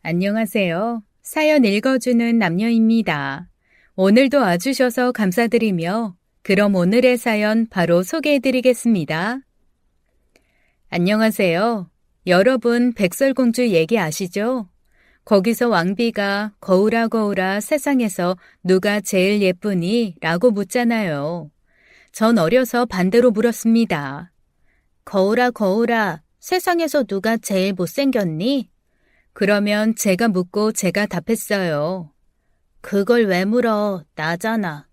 안녕하세요. 사연 읽어주는 남녀입니다. 오늘도 와주셔서 감사드리며 그럼 오늘의 사연 바로 소개해드리겠습니다. 안녕하세요. 여러분 백설공주 얘기 아시죠? 거기서 왕비가 거울아 거울아 세상에서 누가 제일 예쁘니? 라고 묻잖아요. 전 어려서 반대로 물었습니다. 거울아 거울아 세상에서 누가 제일 못생겼니? 그러면 제가 묻고 제가 답했어요. 그걸 왜 물어? 나잖아.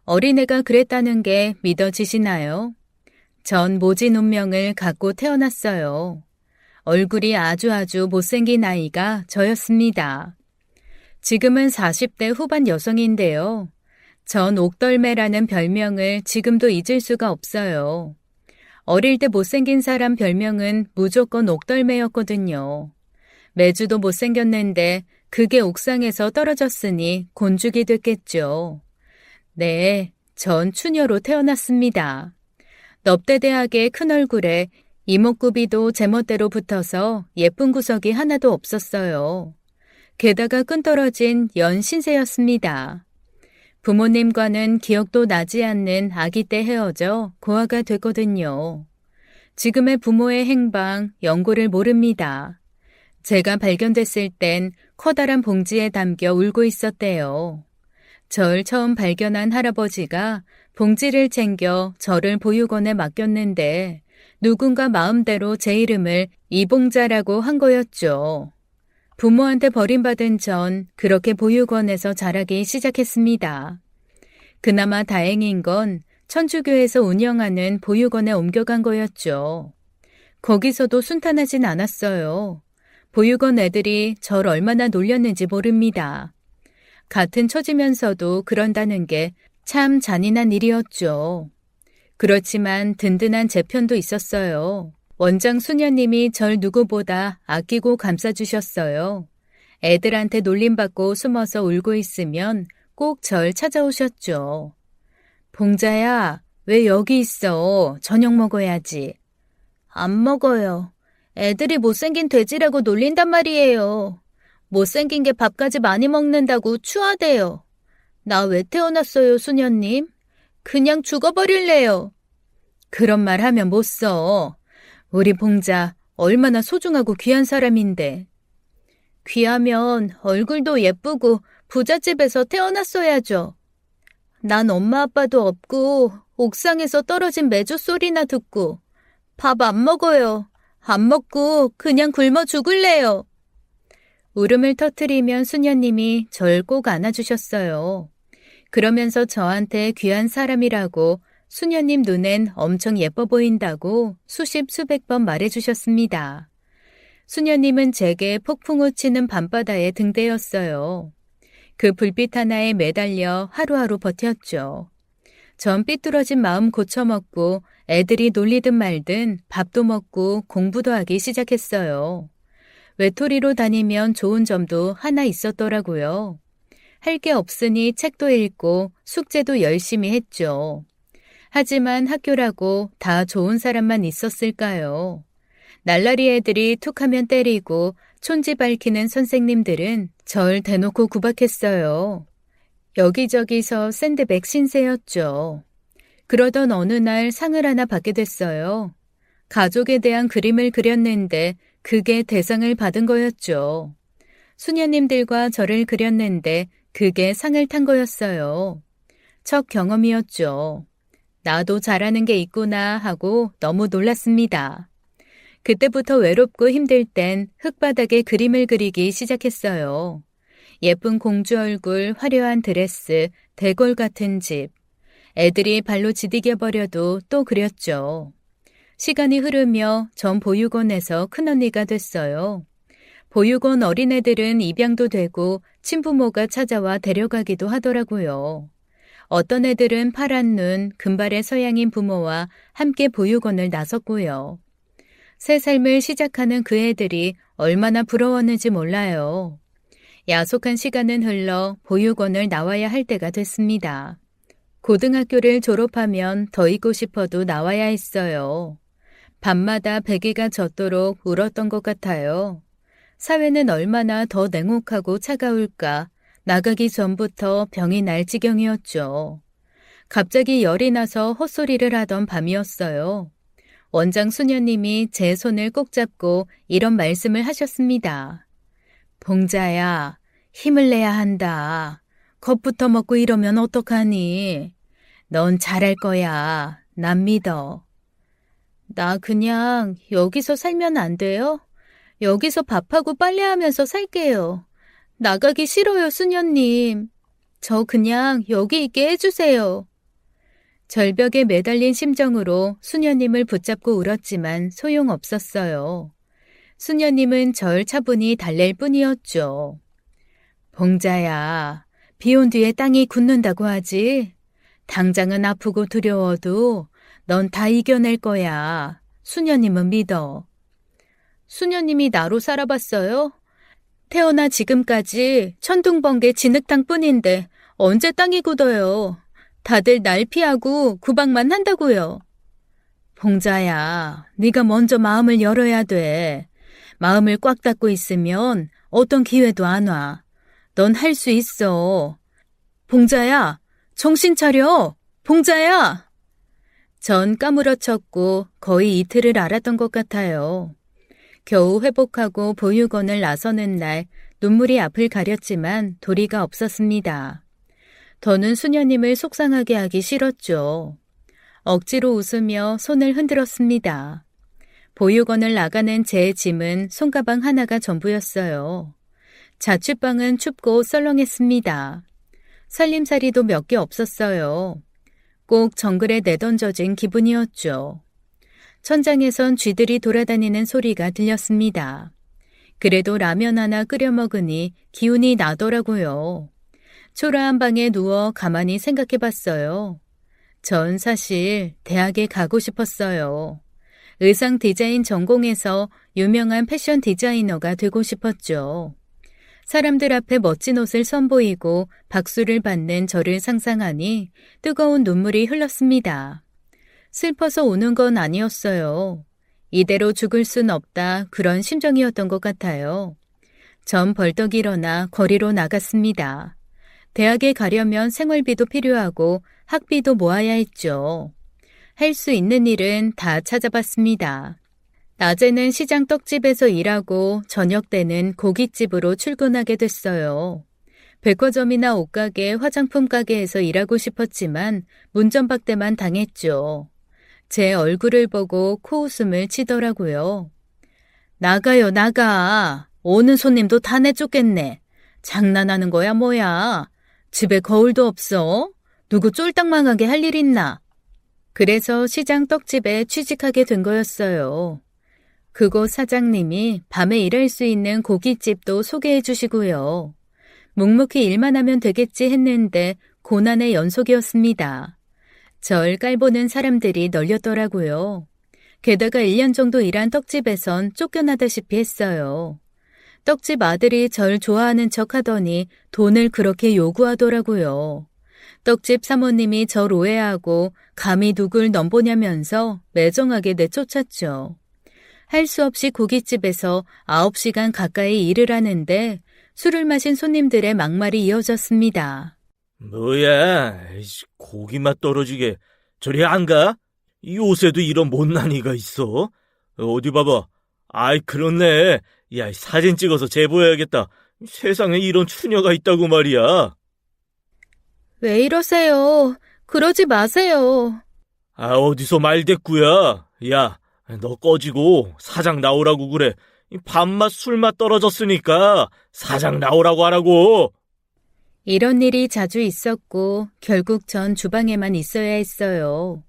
어린애가 그랬다는 게 믿어지시나요? 전 모진 운명을 갖고 태어났어요. 얼굴이 아주 못생긴 아이가 저였습니다. 지금은 40대 후반 여성인데요. 전 옥덜매라는 별명을 지금도 잊을 수가 없어요. 어릴 때 못생긴 사람 별명은 무조건 옥덜매였거든요. 매주도 못생겼는데 그게 옥상에서 떨어졌으니 곤죽이 됐겠죠. 네, 전 추녀로 태어났습니다. 넙대대하게 큰 얼굴에 이목구비도 제멋대로 붙어서 예쁜 구석이 하나도 없었어요. 게다가 끈떨어진 연신세였습니다. 부모님과는 기억도 나지 않는 아기 때 헤어져 고아가 됐거든요. 지금의 부모의 행방, 연고를 모릅니다. 제가 발견됐을 땐 커다란 봉지에 담겨 울고 있었대요. 절 처음 발견한 할아버지가 봉지를 챙겨 저를 보육원에 맡겼는데 누군가 마음대로 제 이름을 이봉자라고 한 거였죠. 부모한테 버림받은 전 그렇게 보육원에서 자라기 시작했습니다. 그나마 다행인 건 천주교에서 운영하는 보육원에 옮겨간 거였죠. 거기서도 순탄하진 않았어요. 보육원 애들이 절 얼마나 놀렸는지 모릅니다. 같은 처지면서도 그런다는 게 참 잔인한 일이었죠. 그렇지만 든든한 제 편도 있었어요. 원장 수녀님이 절 누구보다 아끼고 감싸주셨어요. 애들한테 놀림받고 숨어서 울고 있으면 꼭 절 찾아오셨죠. 봉자야, 왜 여기 있어? 저녁 먹어야지. 안 먹어요. 애들이 못생긴 돼지라고 놀린단 말이에요. 못생긴 게 밥까지 많이 먹는다고 추하대요. 나 왜 태어났어요, 수녀님? 그냥 죽어버릴래요. 그런 말 하면 못 써. 우리 봉자 얼마나 소중하고 귀한 사람인데. 귀하면 얼굴도 예쁘고 부잣집에서 태어났어야죠. 난 엄마 아빠도 없고 옥상에서 떨어진 메조 소리나 듣고 밥 안 먹어요. 안 먹고 그냥 굶어 죽을래요. 울음을 터뜨리면 수녀님이 절 꼭 안아주셨어요. 그러면서 저한테 귀한 사람이라고 수녀님 눈엔 엄청 예뻐 보인다고 수십 수백 번 말해주셨습니다. 수녀님은 제게 폭풍 우치는 밤바다의 등대였어요. 그 불빛 하나에 매달려 하루하루 버텼죠. 전 삐뚤어진 마음 고쳐먹고 애들이 놀리든 말든 밥도 먹고 공부도 하기 시작했어요. 외톨이로 다니면 좋은 점도 하나 있었더라고요. 할 게 없으니 책도 읽고 숙제도 열심히 했죠. 하지만 학교라고 다 좋은 사람만 있었을까요? 날라리 애들이 툭하면 때리고 촌지 밝히는 선생님들은 절 대놓고 구박했어요. 여기저기서 샌드백 신세였죠. 그러던 어느 날 상을 하나 받게 됐어요. 가족에 대한 그림을 그렸는데 그게 대상을 받은 거였죠. 수녀님들과 저를 그렸는데 그게 상을 탄 거였어요. 첫 경험이었죠. 나도 잘하는 게 있구나 하고 너무 놀랐습니다. 그때부터 외롭고 힘들 땐 흙바닥에 그림을 그리기 시작했어요. 예쁜 공주 얼굴, 화려한 드레스, 대골 같은 집. 애들이 발로 지디겨 버려도 또 그렸죠. 시간이 흐르며 전 보육원에서 큰언니가 됐어요. 보육원 어린애들은 입양도 되고 친부모가 찾아와 데려가기도 하더라고요. 어떤 애들은 파란 눈, 금발의 서양인 부모와 함께 보육원을 나섰고요. 새 삶을 시작하는 그 애들이 얼마나 부러웠는지 몰라요. 야속한 시간은 흘러 보육원을 나와야 할 때가 됐습니다. 고등학교를 졸업하면 더 있고 싶어도 나와야 했어요. 밤마다 베개가 젖도록 울었던 것 같아요. 사회는 얼마나 더 냉혹하고 차가울까. 나가기 전부터 병이 날 지경이었죠. 갑자기 열이 나서 헛소리를 하던 밤이었어요. 원장 수녀님이 제 손을 꼭 잡고 이런 말씀을 하셨습니다. 봉자야, 힘을 내야 한다. 겁부터 먹고 이러면 어떡하니? 넌 잘할 거야. 난 믿어. 나 그냥 여기서 살면 안 돼요? 여기서 밥하고 빨래하면서 살게요. 나가기 싫어요, 수녀님. 저 그냥 여기 있게 해주세요. 절벽에 매달린 심정으로 수녀님을 붙잡고 울었지만 소용없었어요. 수녀님은 절 차분히 달랠 뿐이었죠. 봉자야, 비 온 뒤에 땅이 굳는다고 하지? 당장은 아프고 두려워도 넌 다 이겨낼 거야. 수녀님은 믿어. 수녀님이 나로 살아봤어요? 태어나 지금까지 천둥번개 진흙탕 뿐인데 언제 땅이 굳어요. 다들 날 피하고 구박만 한다고요. 봉자야, 네가 먼저 마음을 열어야 돼. 마음을 꽉 닫고 있으면 어떤 기회도 안 와. 넌 할 수 있어. 봉자야, 정신 차려. 봉자야. 전 까무러쳤고 거의 이틀을 앓았던 것 같아요. 겨우 회복하고 보육원을 나서는 날 눈물이 앞을 가렸지만 도리가 없었습니다. 더는 수녀님을 속상하게 하기 싫었죠. 억지로 웃으며 손을 흔들었습니다. 보육원을 나가는 제 짐은 손가방 하나가 전부였어요. 자취방은 춥고 썰렁했습니다. 살림살이도 몇 개 없었어요. 꼭 정글에 내던져진 기분이었죠. 천장에선 쥐들이 돌아다니는 소리가 들렸습니다. 그래도 라면 하나 끓여 먹으니 기운이 나더라고요. 초라한 방에 누워 가만히 생각해 봤어요. 전 사실 대학에 가고 싶었어요. 의상 디자인 전공해서 유명한 패션 디자이너가 되고 싶었죠. 사람들 앞에 멋진 옷을 선보이고 박수를 받는 저를 상상하니 뜨거운 눈물이 흘렀습니다. 슬퍼서 우는 건 아니었어요. 이대로 죽을 순 없다 그런 심정이었던 것 같아요. 전 벌떡 일어나 거리로 나갔습니다. 대학에 가려면 생활비도 필요하고 학비도 모아야 했죠. 할 수 있는 일은 다 찾아봤습니다. 낮에는 시장 떡집에서 일하고 저녁 때는 고깃집으로 출근하게 됐어요. 백화점이나 옷가게, 화장품 가게에서 일하고 싶었지만 문전박대만 당했죠. 제 얼굴을 보고 코웃음을 치더라고요. 나가요, 나가. 오는 손님도 다 내쫓겠네. 장난하는 거야, 뭐야. 집에 거울도 없어. 누구 쫄딱 망하게 할 일 있나. 그래서 시장 떡집에 취직하게 된 거였어요. 그곳 사장님이 밤에 일할 수 있는 고깃집도 소개해 주시고요. 묵묵히 일만 하면 되겠지 했는데 고난의 연속이었습니다. 절 깔보는 사람들이 널렸더라고요. 게다가 1년 정도 일한 떡집에선 쫓겨나다시피 했어요. 떡집 아들이 절 좋아하는 척 하더니 돈을 그렇게 요구하더라고요. 떡집 사모님이 절 오해하고 감히 누굴 넘보냐면서 매정하게 내쫓았죠. 할 수 없이 고깃집에서 9시간 가까이 일을 하는데 술을 마신 손님들의 막말이 이어졌습니다. 뭐야, 고기 맛 떨어지게. 저리 안 가? 이 옷에도 이런 못난이가 있어? 어디 봐봐. 아이, 그렇네. 야, 사진 찍어서 제보해야겠다. 세상에 이런 추녀가 있다고 말이야. 왜 이러세요? 그러지 마세요. 아, 어디서 말대꾸야. 야, 너 꺼지고 사장 나오라고 그래. 밥맛 술맛 떨어졌으니까 사장 나오라고 하라고. 이런 일이 자주 있었고 결국 전 주방에만 있어야 했어요.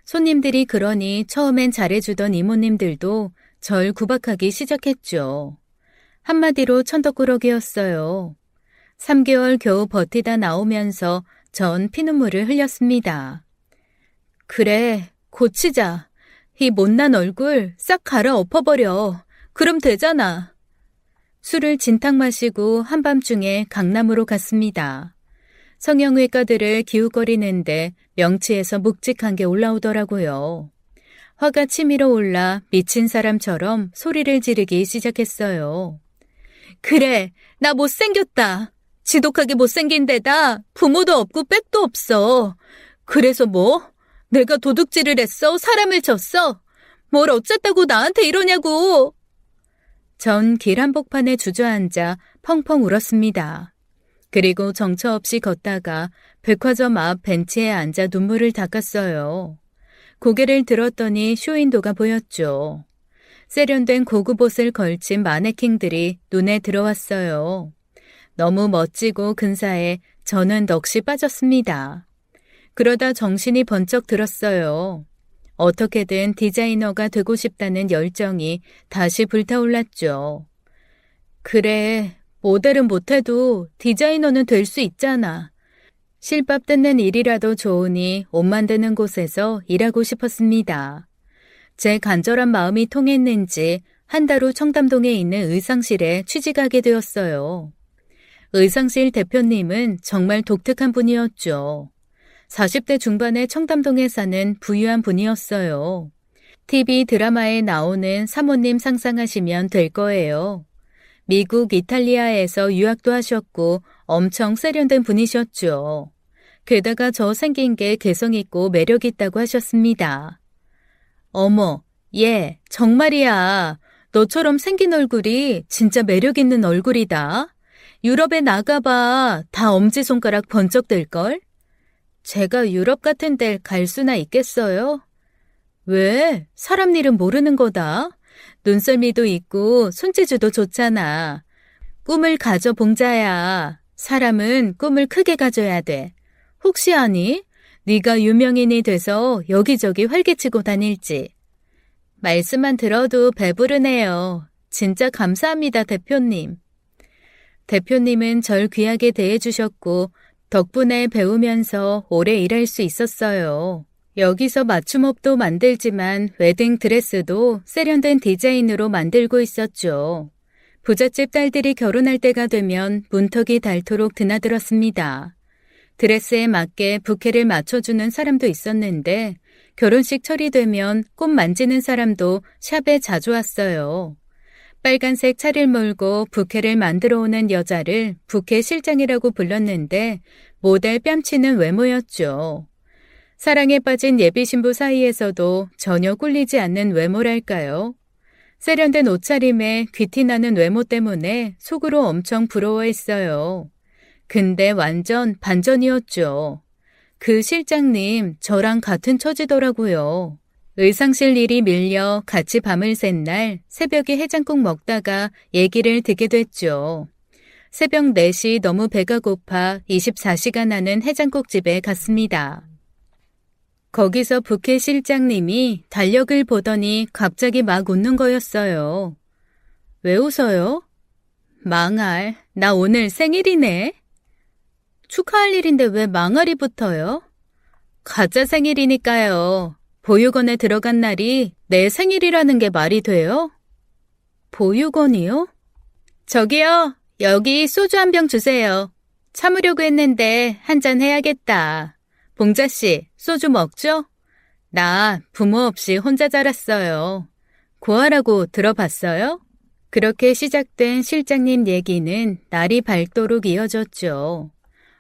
손님들이 그러니 처음엔 잘해주던 이모님들도 절 구박하기 시작했죠. 한마디로 천덕꾸러기였어요. 3개월 겨우 버티다 나오면서 전 피눈물을 흘렸습니다. 그래, 고치자. 이 못난 얼굴 싹 갈아엎어버려. 그럼 되잖아. 술을 진탕 마시고 한밤중에 강남으로 갔습니다. 성형외과들을 기웃거리는데 명치에서 묵직한 게 올라오더라고요. 화가 치밀어 올라 미친 사람처럼 소리를 지르기 시작했어요. 그래, 나 못생겼다. 지독하게 못생긴 데다 부모도 없고 백도 없어. 그래서 뭐? 내가 도둑질을 했어? 사람을 쳤어? 뭘 어쨌다고 나한테 이러냐고. 전 길 한복판에 주저앉아 펑펑 울었습니다. 그리고 정처 없이 걷다가 백화점 앞 벤치에 앉아 눈물을 닦았어요. 고개를 들었더니 쇼윈도가 보였죠. 세련된 고급 옷을 걸친 마네킹들이 눈에 들어왔어요. 너무 멋지고 근사해 저는 넋이 빠졌습니다. 그러다 정신이 번쩍 들었어요. 어떻게든 디자이너가 되고 싶다는 열정이 다시 불타올랐죠. 그래, 모델은 못해도 디자이너는 될 수 있잖아. 실밥 뜯는 일이라도 좋으니 옷 만드는 곳에서 일하고 싶었습니다. 제 간절한 마음이 통했는지 한 달 후 청담동에 있는 의상실에 취직하게 되었어요. 의상실 대표님은 정말 독특한 분이었죠. 40대 중반의 청담동에 사는 부유한 분이었어요. TV 드라마에 나오는 사모님 상상하시면 될 거예요. 미국, 이탈리아에서 유학도 하셨고 엄청 세련된 분이셨죠. 게다가 저 생긴 게 개성있고 매력있다고 하셨습니다. 어머, 얘 정말이야. 너처럼 생긴 얼굴이 진짜 매력있는 얼굴이다. 유럽에 나가봐. 다 엄지손가락 번쩍 될걸? 제가 유럽 같은 데 갈 수나 있겠어요? 왜? 사람 일은 모르는 거다. 눈썰미도 있고 손재주도 좋잖아. 꿈을 가져 봉자야. 사람은 꿈을 크게 가져야 돼. 혹시 아니? 네가 유명인이 돼서 여기저기 활개치고 다닐지. 말씀만 들어도 배부르네요. 진짜 감사합니다, 대표님. 대표님은 절 귀하게 대해주셨고 덕분에 배우면서 오래 일할 수 있었어요. 여기서 맞춤옷도 만들지만 웨딩 드레스도 세련된 디자인으로 만들고 있었죠. 부잣집 딸들이 결혼할 때가 되면 문턱이 닳도록 드나들었습니다. 드레스에 맞게 부케를 맞춰주는 사람도 있었는데 결혼식 처리되면 꽃 만지는 사람도 샵에 자주 왔어요. 빨간색 차를 몰고 부케를 만들어 오는 여자를 부케 실장이라고 불렀는데 모델 뺨치는 외모였죠. 사랑에 빠진 예비 신부 사이에서도 전혀 꿀리지 않는 외모랄까요? 세련된 옷차림에 귀티나는 외모 때문에 속으로 엄청 부러워했어요. 근데 완전 반전이었죠. 그 실장님 저랑 같은 처지더라고요. 의상실 일이 밀려 같이 밤을 샌 날 새벽에 해장국 먹다가 얘기를 듣게 됐죠. 새벽 4시 너무 배가 고파 24시간 하는 해장국집에 갔습니다. 거기서 부케 실장님이 달력을 보더니 갑자기 막 웃는 거였어요. 왜 웃어요? 망할, 나 오늘 생일이네. 축하할 일인데 왜 망할이 붙어요? 가짜 생일이니까요. 보육원에 들어간 날이 내 생일이라는 게 말이 돼요? 보육원이요? 저기요, 여기 소주 한 병 주세요. 참으려고 했는데 한 잔 해야겠다. 봉자씨, 소주 먹죠? 나 부모 없이 혼자 자랐어요. 고아라고 들어봤어요? 그렇게 시작된 실장님 얘기는 날이 밝도록 이어졌죠.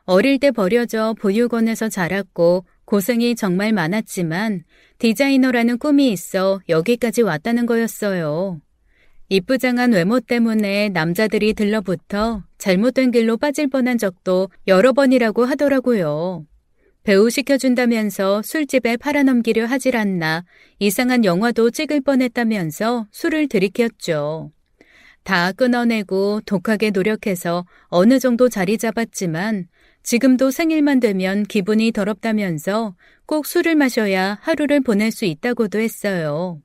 어릴 때 버려져 보육원에서 자랐고 고생이 정말 많았지만 디자이너라는 꿈이 있어 여기까지 왔다는 거였어요. 이쁘장한 외모 때문에 남자들이 들러붙어 잘못된 길로 빠질 뻔한 적도 여러 번이라고 하더라고요. 배우 시켜준다면서 술집에 팔아넘기려 하질 않나 이상한 영화도 찍을 뻔했다면서 술을 들이켰죠. 다 끊어내고 독하게 노력해서 어느 정도 자리 잡았지만 지금도 생일만 되면 기분이 더럽다면서 꼭 술을 마셔야 하루를 보낼 수 있다고도 했어요.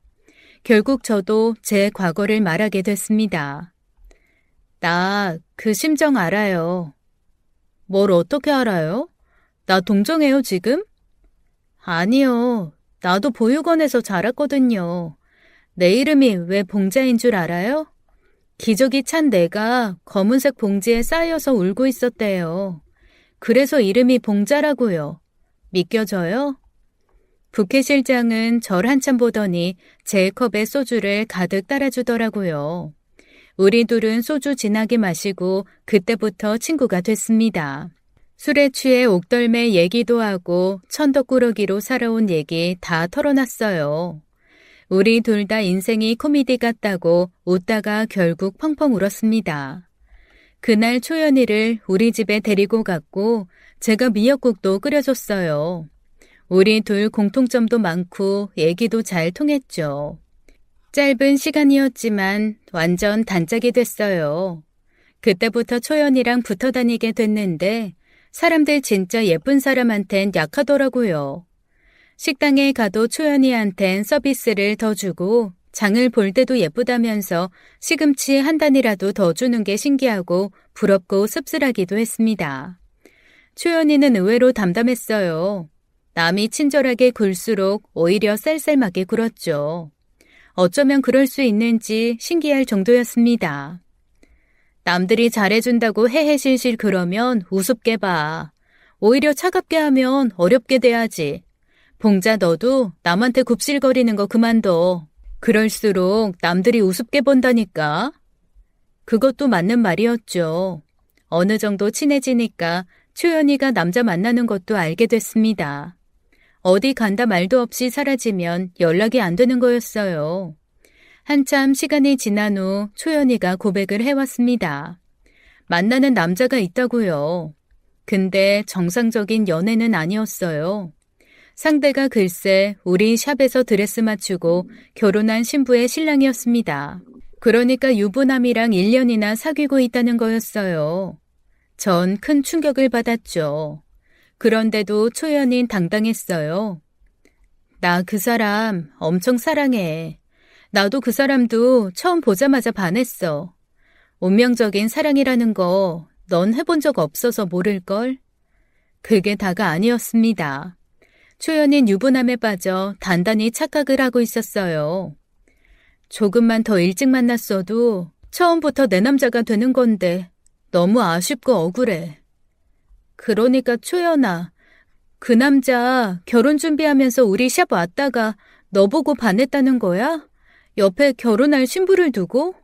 결국 저도 제 과거를 말하게 됐습니다. 나 그 심정 알아요. 뭘 어떻게 알아요? 나 동정해요, 지금? 아니요. 나도 보육원에서 자랐거든요. 내 이름이 왜 봉자인 줄 알아요? 기저귀 찬 내가 검은색 봉지에 쌓여서 울고 있었대요. 그래서 이름이 봉자라고요. 믿겨져요? 부케 실장은 절 한참 보더니 제 컵에 소주를 가득 따라주더라고요. 우리 둘은 소주 진하게 마시고 그때부터 친구가 됐습니다. 술에 취해 옥덜매 얘기도 하고 천덕꾸러기로 살아온 얘기 다 털어놨어요. 우리 둘 다 인생이 코미디 같다고 웃다가 결국 펑펑 울었습니다. 그날 초연이를 우리 집에 데리고 갔고 제가 미역국도 끓여줬어요. 우리 둘 공통점도 많고 얘기도 잘 통했죠. 짧은 시간이었지만 완전 단짝이 됐어요. 그때부터 초연이랑 붙어 다니게 됐는데 사람들 진짜 예쁜 사람한텐 약하더라고요. 식당에 가도 초연이한텐 서비스를 더 주고 장을 볼 때도 예쁘다면서 시금치 한 단이라도 더 주는 게 신기하고 부럽고 씁쓸하기도 했습니다. 초연이는 의외로 담담했어요. 남이 친절하게 굴수록 오히려 쌀쌀하게 굴었죠. 어쩌면 그럴 수 있는지 신기할 정도였습니다. 남들이 잘해준다고 헤헤실실 그러면 우습게 봐. 오히려 차갑게 하면 어렵게 돼야지. 봉자 너도 남한테 굽실거리는 거 그만둬. 그럴수록 남들이 우습게 본다니까. 그것도 맞는 말이었죠. 어느 정도 친해지니까 초연이가 남자 만나는 것도 알게 됐습니다. 어디 간다 말도 없이 사라지면 연락이 안 되는 거였어요. 한참 시간이 지난 후 초연이가 고백을 해왔습니다. 만나는 남자가 있다고요. 근데 정상적인 연애는 아니었어요. 상대가 글쎄 우리 샵에서 드레스 맞추고 결혼한 신부의 신랑이었습니다. 그러니까 유부남이랑 1년이나 사귀고 있다는 거였어요. 전 큰 충격을 받았죠. 그런데도 초연인 당당했어요. 나 그 사람 엄청 사랑해. 나도 그 사람도 처음 보자마자 반했어. 운명적인 사랑이라는 거 넌 해본 적 없어서 모를걸? 그게 다가 아니었습니다. 초연인 유부남에 빠져 단단히 착각을 하고 있었어요. 조금만 더 일찍 만났어도 처음부터 내 남자가 되는 건데 너무 아쉽고 억울해. 그러니까 초연아, 그 남자 결혼 준비하면서 우리 샵 왔다가 너 보고 반했다는 거야? 옆에 결혼할 신부를 두고?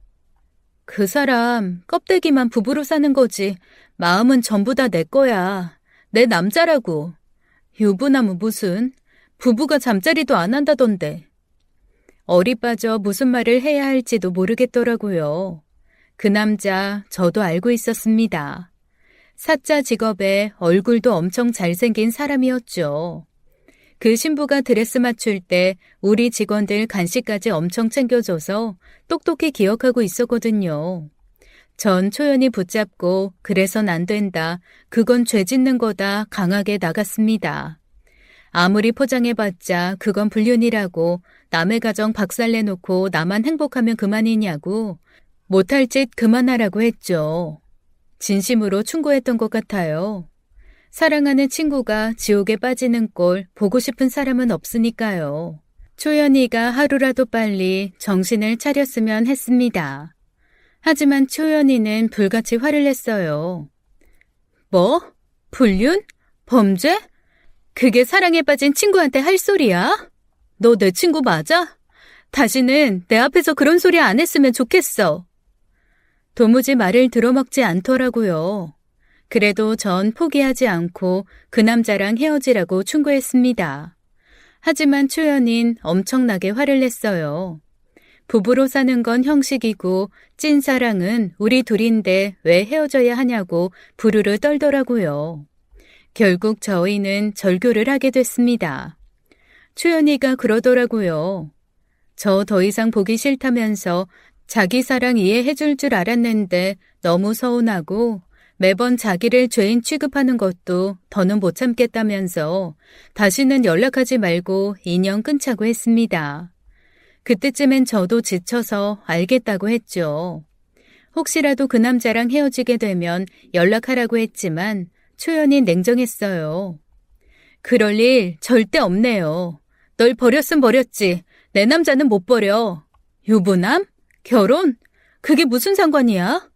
그 사람 껍데기만 부부로 사는 거지 마음은 전부 다 내 거야. 내 남자라고. 유부남은 무슨 부부가 잠자리도 안 한다던데. 어리 빠져 무슨 말을 해야 할지도 모르겠더라고요. 그 남자 저도 알고 있었습니다. 사자 직업에 얼굴도 엄청 잘생긴 사람이었죠. 그 신부가 드레스 맞출 때 우리 직원들 간식까지 엄청 챙겨줘서 똑똑히 기억하고 있었거든요. 전 초연히 붙잡고 그래선 안 된다. 그건 죄 짓는 거다. 강하게 나갔습니다. 아무리 포장해봤자 그건 불륜이라고 남의 가정 박살내놓고 나만 행복하면 그만이냐고 못할 짓 그만하라고 했죠. 진심으로 충고했던 것 같아요. 사랑하는 친구가 지옥에 빠지는 꼴 보고 싶은 사람은 없으니까요. 초연이가 하루라도 빨리 정신을 차렸으면 했습니다. 하지만 초연이는 불같이 화를 냈어요. 뭐? 불륜? 범죄? 그게 사랑에 빠진 친구한테 할 소리야? 너 내 친구 맞아? 다시는 내 앞에서 그런 소리 안 했으면 좋겠어. 도무지 말을 들어먹지 않더라고요. 그래도 전 포기하지 않고 그 남자랑 헤어지라고 충고했습니다. 하지만 초연인 엄청나게 화를 냈어요. 부부로 사는 건 형식이고 찐사랑은 우리 둘인데 왜 헤어져야 하냐고 부르르 떨더라고요. 결국 저희는 절교를 하게 됐습니다. 초연이가 그러더라고요. 저 더 이상 보기 싫다면서 자기 사랑 이해해줄 줄 알았는데 너무 서운하고 매번 자기를 죄인 취급하는 것도 더는 못 참겠다면서 다시는 연락하지 말고 인연 끊자고 했습니다. 그때쯤엔 저도 지쳐서 알겠다고 했죠. 혹시라도 그 남자랑 헤어지게 되면 연락하라고 했지만 초연이 냉정했어요. 그럴 일 절대 없네요. 널 버렸으면 버렸지. 내 남자는 못 버려. 유부남? 결혼? 그게 무슨 상관이야?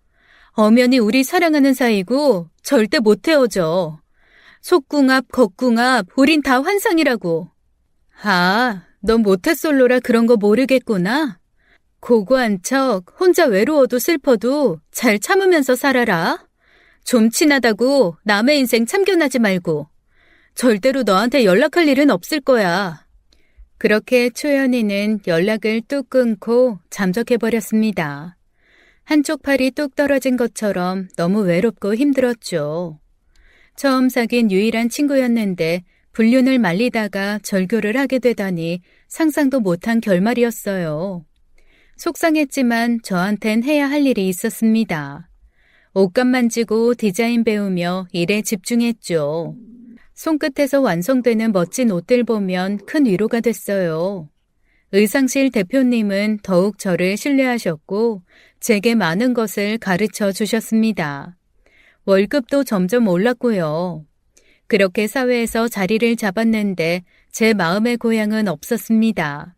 엄연히 우리 사랑하는 사이고 절대 못 헤어져. 속궁합, 겉궁합, 우린 다 환상이라고. 아, 넌 모태솔로라 그런 거 모르겠구나. 고고한 척 혼자 외로워도 슬퍼도 잘 참으면서 살아라. 좀 친하다고 남의 인생 참견하지 말고. 절대로 너한테 연락할 일은 없을 거야. 그렇게 초연이는 연락을 뚝 끊고 잠적해버렸습니다. 한쪽 팔이 뚝 떨어진 것처럼 너무 외롭고 힘들었죠. 처음 사귄 유일한 친구였는데 불륜을 말리다가 절교를 하게 되다니 상상도 못한 결말이었어요. 속상했지만 저한텐 해야 할 일이 있었습니다. 옷감 만지고 디자인 배우며 일에 집중했죠. 손끝에서 완성되는 멋진 옷들 보면 큰 위로가 됐어요. 의상실 대표님은 더욱 저를 신뢰하셨고 제게 많은 것을 가르쳐 주셨습니다. 월급도 점점 올랐고요. 그렇게 사회에서 자리를 잡았는데 제 마음의 고향은 없었습니다.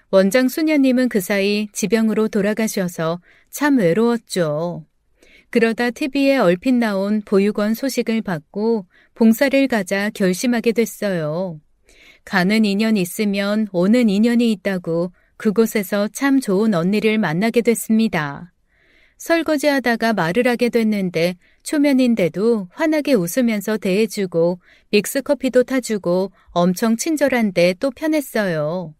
원장 수녀님은 그 사이 지병으로 돌아가셔서 참 외로웠죠. 그러다 TV에 얼핏 나온 보육원 소식을 받고 봉사를 가자 결심하게 됐어요. 가는 인연 있으면 오는 인연이 있다고 그곳에서 참 좋은 언니를 만나게 됐습니다. 설거지하다가 말을 하게 됐는데 초면인데도 환하게 웃으면서 대해주고 믹스커피도 타주고 엄청 친절한데 또 편했어요.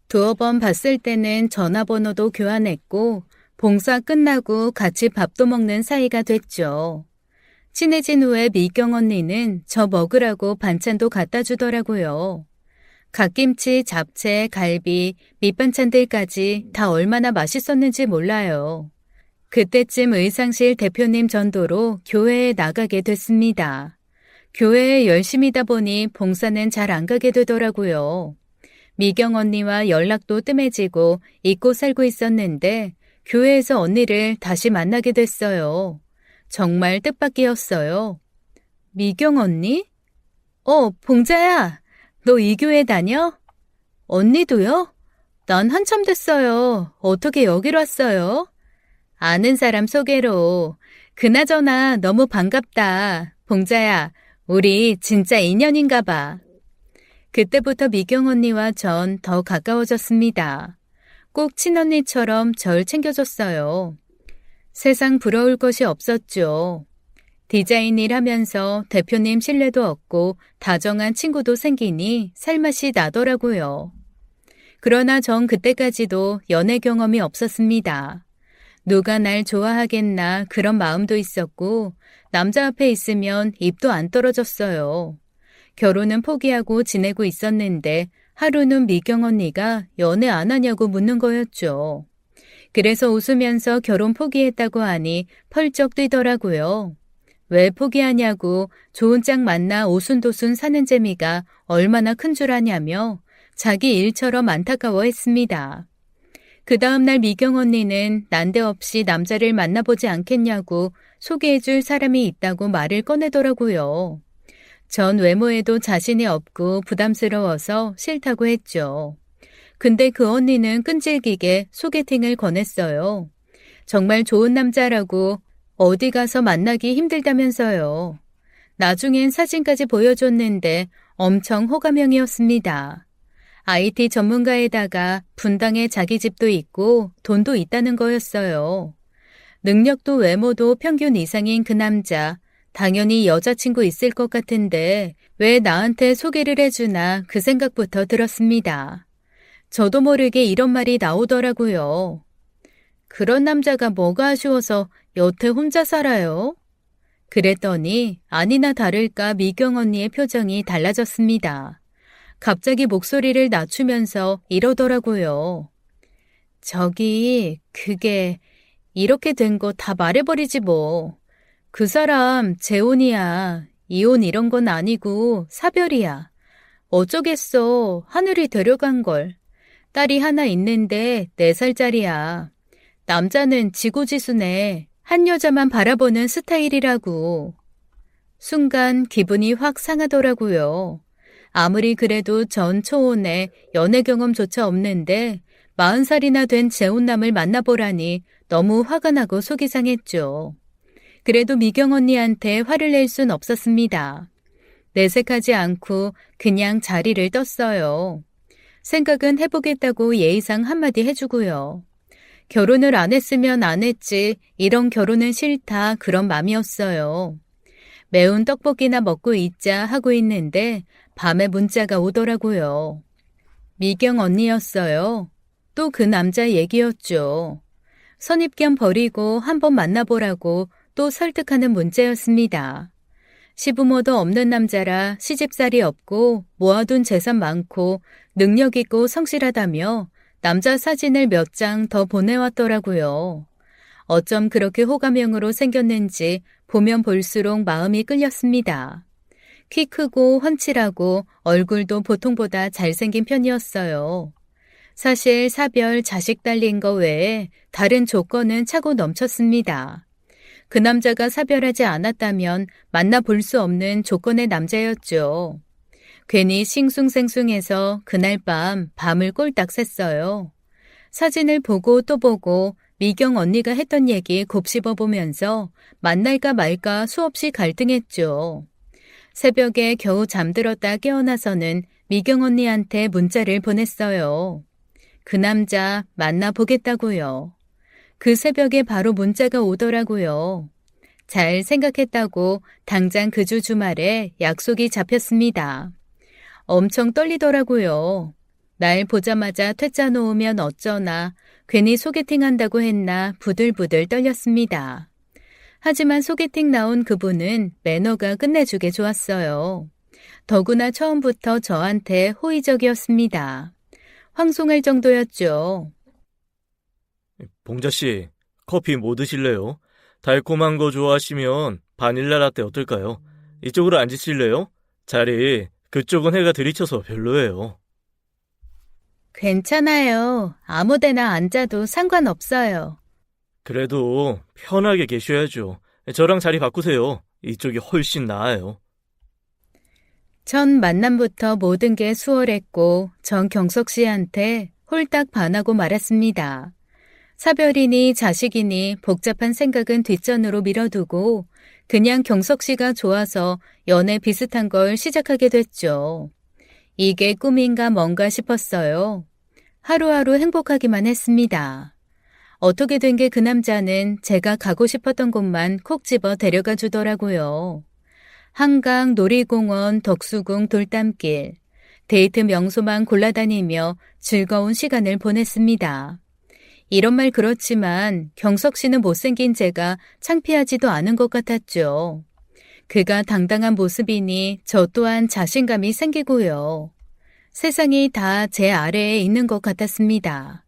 두어 번 봤을 때는 전화번호도 교환했고 봉사 끝나고 같이 밥도 먹는 사이가 됐죠. 친해진 후에 미경 언니는 저 먹으라고 반찬도 갖다 주더라고요. 갓김치, 잡채, 갈비, 밑반찬들까지 다 얼마나 맛있었는지 몰라요. 그때쯤 의상실 대표님 전도로 교회에 나가게 됐습니다. 교회에 열심히다 보니 봉사는 잘 안 가게 되더라고요. 미경 언니와 연락도 뜸해지고 잊고 살고 있었는데 교회에서 언니를 다시 만나게 됐어요. 정말 뜻밖이었어요. 미경 언니? 봉자야. 너 이 교회 다녀? 언니도요? 난 한참 됐어요. 어떻게 여기로 왔어요? 아는 사람 소개로. 그나저나 너무 반갑다. 봉자야, 우리 진짜 인연인가 봐. 그때부터 미경 언니와 전 더 가까워졌습니다. 꼭 친언니처럼 절 챙겨줬어요. 세상 부러울 것이 없었죠. 디자인 일 하면서 대표님 신뢰도 얻고 다정한 친구도 생기니 살맛이 나더라고요. 그러나 전 그때까지도 연애 경험이 없었습니다. 누가 날 좋아하겠나 그런 마음도 있었고 남자 앞에 있으면 입도 안 떨어졌어요. 결혼은 포기하고 지내고 있었는데 하루는 미경 언니가 연애 안 하냐고 묻는 거였죠. 그래서 웃으면서 결혼 포기했다고 하니 펄쩍 뛰더라고요. 왜 포기하냐고 좋은 짝 만나 오순도순 사는 재미가 얼마나 큰 줄 아냐며 자기 일처럼 안타까워했습니다. 그 다음날 미경 언니는 난데없이 남자를 만나보지 않겠냐고 소개해줄 사람이 있다고 말을 꺼내더라고요. 전 외모에도 자신이 없고 부담스러워서 싫다고 했죠. 근데 그 언니는 끈질기게 소개팅을 권했어요. 정말 좋은 남자라고 어디 가서 만나기 힘들다면서요. 나중엔 사진까지 보여줬는데 엄청 호감형이었습니다. IT 전문가에다가 분당에 자기 집도 있고 돈도 있다는 거였어요. 능력도 외모도 평균 이상인 그 남자, 당연히 여자친구 있을 것 같은데 왜 나한테 소개를 해주나 그 생각부터 들었습니다. 저도 모르게 이런 말이 나오더라고요. 그런 남자가 뭐가 아쉬워서 여태 혼자 살아요? 그랬더니 아니나 다를까 미경 언니의 표정이 달라졌습니다. 갑자기 목소리를 낮추면서 이러더라고요. 저기 그게 이렇게 된 거 다 말해버리지 뭐. 그 사람 재혼이야. 이혼 이런 건 아니고 사별이야. 어쩌겠어. 하늘이 데려간 걸. 딸이 하나 있는데 4살짜리야. 남자는 지고지순해. 한 여자만 바라보는 스타일이라고. 순간 기분이 확 상하더라고요. 아무리 그래도 전 초혼에 연애 경험조차 없는데 40살이나 된 재혼남을 만나보라니 너무 화가 나고 속이 상했죠. 그래도 미경 언니한테 화를 낼 순 없었습니다. 내색하지 않고 그냥 자리를 떴어요. 생각은 해보겠다고 예의상 한마디 해주고요. 결혼을 안 했으면 안 했지, 이런 결혼은 싫다, 그런 맘이었어요. 매운 떡볶이나 먹고 있자 하고 있는데 밤에 문자가 오더라고요. 미경 언니였어요. 또 그 남자 얘기였죠. 선입견 버리고 한번 만나보라고 또 설득하는 문자였습니다. 시부모도 없는 남자라 시집살이 없고 모아둔 재산 많고 능력 있고 성실하다며 남자 사진을 몇 장 더 보내왔더라고요. 어쩜 그렇게 호감형으로 생겼는지 보면 볼수록 마음이 끌렸습니다. 키 크고 훤칠하고 얼굴도 보통보다 잘생긴 편이었어요. 사실 사별, 자식 달린 거 외에 다른 조건은 차고 넘쳤습니다. 그 남자가 사별하지 않았다면 만나볼 수 없는 조건의 남자였죠. 괜히 싱숭생숭해서 그날 밤을 꼴딱 샜어요. 사진을 보고 또 보고 미경 언니가 했던 얘기 곱씹어 보면서 만날까 말까 수없이 갈등했죠. 새벽에 겨우 잠들었다 깨어나서는 미경 언니한테 문자를 보냈어요. 그 남자 만나보겠다고요. 그 새벽에 바로 문자가 오더라고요. 잘 생각했다고 당장 그 주 주말에 약속이 잡혔습니다. 엄청 떨리더라고요. 날 보자마자 퇴짜 놓으면 어쩌나, 괜히 소개팅 한다고 했나 부들부들 떨렸습니다. 하지만 소개팅 나온 그분은 매너가 끝내주게 좋았어요. 더구나 처음부터 저한테 호의적이었습니다. 황송할 정도였죠. 봉자씨, 커피 뭐 드실래요? 달콤한 거 좋아하시면 바닐라 라떼 어떨까요? 이쪽으로 앉으실래요? 자리, 그쪽은 해가 들이쳐서 별로예요. 괜찮아요. 아무 데나 앉아도 상관없어요. 그래도 편하게 계셔야죠. 저랑 자리 바꾸세요. 이쪽이 훨씬 나아요. 첫 만남부터 모든 게 수월했고 전 경석 씨한테 홀딱 반하고 말았습니다. 사별이니 자식이니 복잡한 생각은 뒷전으로 밀어두고 그냥 경석 씨가 좋아서 연애 비슷한 걸 시작하게 됐죠. 이게 꿈인가 뭔가 싶었어요. 하루하루 행복하기만 했습니다. 어떻게 된 게 그 남자는 제가 가고 싶었던 곳만 콕 집어 데려가 주더라고요. 한강, 놀이공원, 덕수궁, 돌담길, 데이트 명소만 골라다니며 즐거운 시간을 보냈습니다. 이런 말 그렇지만 경석 씨는 못생긴 제가 창피하지도 않은 것 같았죠. 그가 당당한 모습이니 저 또한 자신감이 생기고요. 세상이 다 제 아래에 있는 것 같았습니다.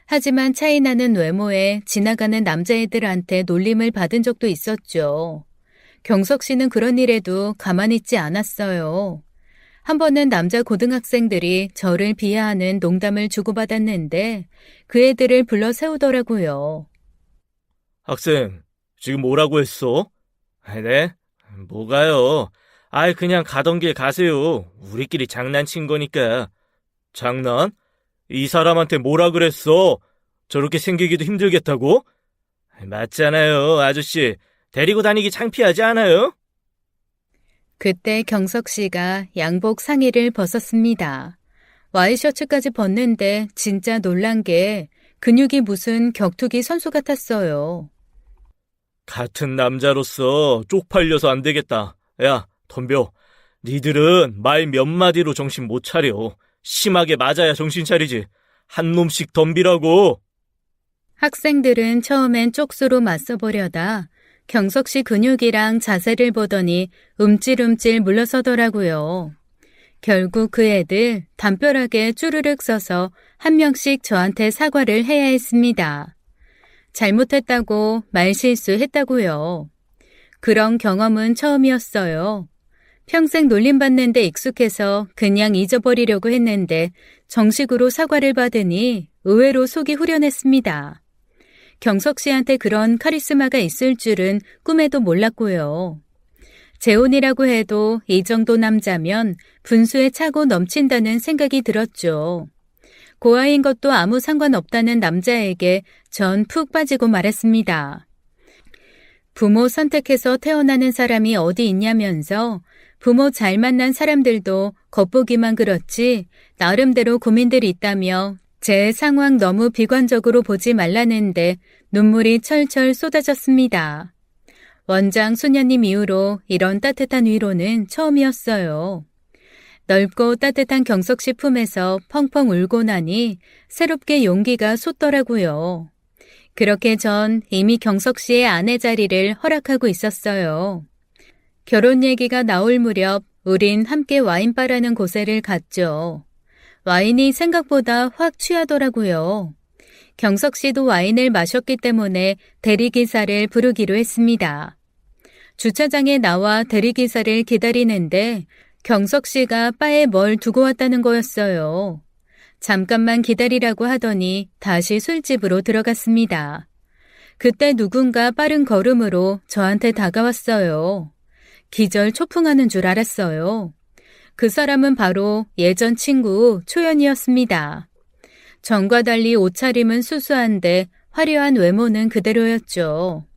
하지만 차이나는 외모에 지나가는 남자애들한테 놀림을 받은 적도 있었죠. 경석 씨는 그런 일에도 가만히 있지 않았어요. 한 번은 남자 고등학생들이 저를 비하하는 농담을 주고받았는데 그 애들을 불러 세우더라고요. 학생, 지금 뭐라고 했어? 네? 뭐가요? 그냥 가던 길 가세요. 우리끼리 장난친 거니까. 장난? 이 사람한테 뭐라 그랬어? 저렇게 생기기도 힘들겠다고? 맞잖아요, 아저씨. 데리고 다니기 창피하지 않아요? 그때 경석 씨가 양복 상의를 벗었습니다. 와이셔츠까지 벗는데 진짜 놀란 게 근육이 무슨 격투기 선수 같았어요. 같은 남자로서 쪽팔려서 안 되겠다. 야, 덤벼. 니들은 말 몇 마디로 정신 못 차려. 심하게 맞아야 정신 차리지. 한 놈씩 덤비라고. 학생들은 처음엔 쪽수로 맞서보려다 경석 씨 근육이랑 자세를 보더니 움찔움찔 물러서더라고요. 결국 그 애들 담벼락에 쭈르륵 서서 한 명씩 저한테 사과를 해야 했습니다. 잘못했다고 말실수했다고요. 그런 경험은 처음이었어요. 평생 놀림받는데 익숙해서 그냥 잊어버리려고 했는데 정식으로 사과를 받으니 의외로 속이 후련했습니다. 경석 씨한테 그런 카리스마가 있을 줄은 꿈에도 몰랐고요. 재혼이라고 해도 이 정도 남자면 분수에 차고 넘친다는 생각이 들었죠. 고아인 것도 아무 상관없다는 남자에게 전 푹 빠지고 말았습니다. 부모 선택해서 태어나는 사람이 어디 있냐면서 부모 잘 만난 사람들도 겉보기만 그렇지 나름대로 고민들이 있다며 제 상황 너무 비관적으로 보지 말라는데 눈물이 철철 쏟아졌습니다. 원장 수녀님 이후로 이런 따뜻한 위로는 처음이었어요. 넓고 따뜻한 경석 씨 품에서 펑펑 울고 나니 새롭게 용기가 솟더라고요. 그렇게 전 이미 경석 씨의 아내 자리를 허락하고 있었어요. 결혼 얘기가 나올 무렵 우린 함께 와인바라는 곳에를 갔죠. 와인이 생각보다 확 취하더라고요. 경석 씨도 와인을 마셨기 때문에 대리기사를 부르기로 했습니다. 주차장에 나와 대리기사를 기다리는데 경석 씨가 바에 뭘 두고 왔다는 거였어요. 잠깐만 기다리라고 하더니 다시 술집으로 들어갔습니다. 그때 누군가 빠른 걸음으로 저한테 다가왔어요. 기절 초풍하는 줄 알았어요. 그 사람은 바로 예전 친구 초연이었습니다. 전과 달리 옷차림은 수수한데 화려한 외모는 그대로였죠.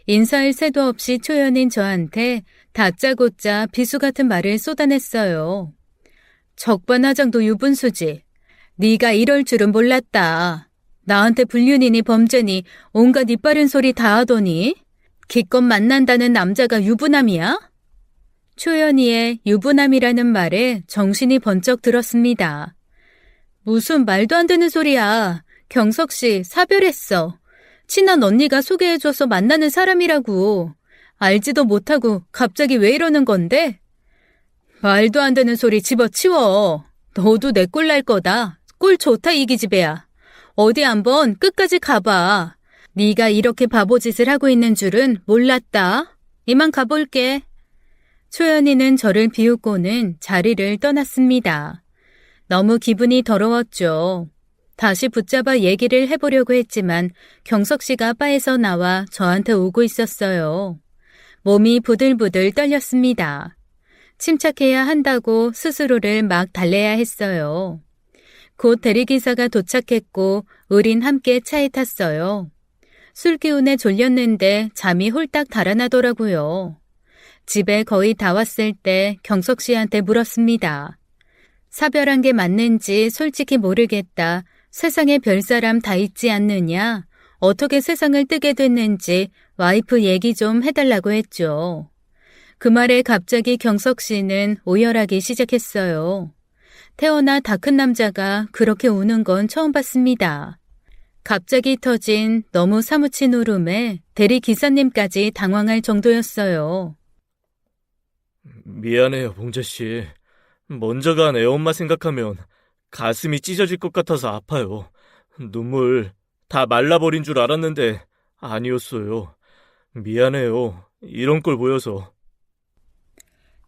인사할 새도 없이 초연인 저한테 다짜고짜 비수 같은 말을 쏟아냈어요. 적반하장도 유분수지. 네가 이럴 줄은 몰랐다. 나한테 불륜이니 범죄니 온갖 이빠른 소리 다 하더니 기껏 만난다는 남자가 유부남이야? 초연이의 유부남이라는 말에 정신이 번쩍 들었습니다. 무슨 말도 안 되는 소리야. 경석 씨 사별했어. 친한 언니가 소개해줘서 만나는 사람이라고. 알지도 못하고 갑자기 왜 이러는 건데? 말도 안 되는 소리 집어치워. 너도 내 꼴 날 거다. 꼴 좋다 이 기집애야. 어디 한번 끝까지 가봐. 네가 이렇게 바보짓을 하고 있는 줄은 몰랐다. 이만 가볼게. 초연이는 저를 비웃고는 자리를 떠났습니다. 너무 기분이 더러웠죠. 다시 붙잡아 얘기를 해보려고 했지만 경석 씨가 바에서 나와 저한테 오고 있었어요. 몸이 부들부들 떨렸습니다. 침착해야 한다고 스스로를 막 달래야 했어요. 곧 대리기사가 도착했고 우린 함께 차에 탔어요. 술 기운에 졸렸는데 잠이 홀딱 달아나더라고요. 집에 거의 다 왔을 때 경석 씨한테 물었습니다. 사별한 게 맞는지 솔직히 모르겠다. 세상에 별사람 다 있지 않느냐? 어떻게 세상을 뜨게 됐는지 와이프 얘기 좀 해달라고 했죠. 그 말에 갑자기 경석 씨는 오열하기 시작했어요. 태어나 다 큰 남자가 그렇게 우는 건 처음 봤습니다. 갑자기 터진 너무 사무친 울음에 대리 기사님까지 당황할 정도였어요. 미안해요, 봉자씨. 먼저 간 애엄마 생각하면 가슴이 찢어질 것 같아서 아파요. 눈물 다 말라버린 줄 알았는데 아니었어요. 미안해요. 이런 걸 보여서.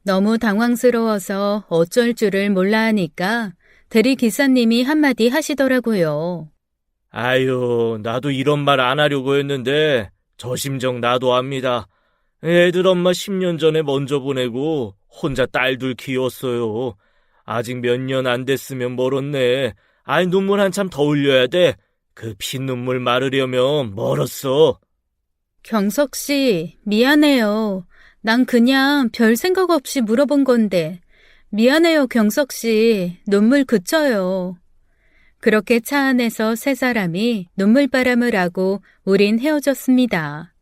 너무 당황스러워서 어쩔 줄을 몰라 하니까 대리 기사님이 한마디 하시더라고요. 아유, 나도 이런 말 안 하려고 했는데 저 심정 나도 압니다. 애들 엄마 10년 전에 먼저 보내고 혼자 딸 둘 키웠어요. 아직 몇 년 안 됐으면 멀었네. 아이, 눈물 한참 더 흘려야 돼. 그 피눈물 마르려면 멀었어. 경석 씨, 미안해요. 난 그냥 별 생각 없이 물어본 건데. 미안해요, 경석 씨. 눈물 그쳐요. 그렇게 차 안에서 세 사람이 눈물바람을 하고 우린 헤어졌습니다.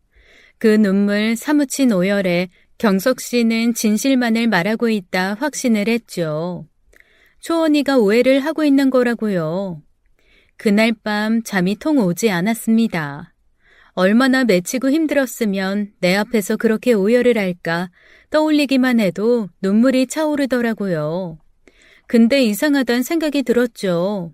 그 눈물 사무친 오열에 경석 씨는 진실만을 말하고 있다 확신을 했죠. 초원이가 오해를 하고 있는 거라고요. 그날 밤 잠이 통 오지 않았습니다. 얼마나 맺히고 힘들었으면 내 앞에서 그렇게 오열을 할까 떠올리기만 해도 눈물이 차오르더라고요. 근데 이상하단 생각이 들었죠.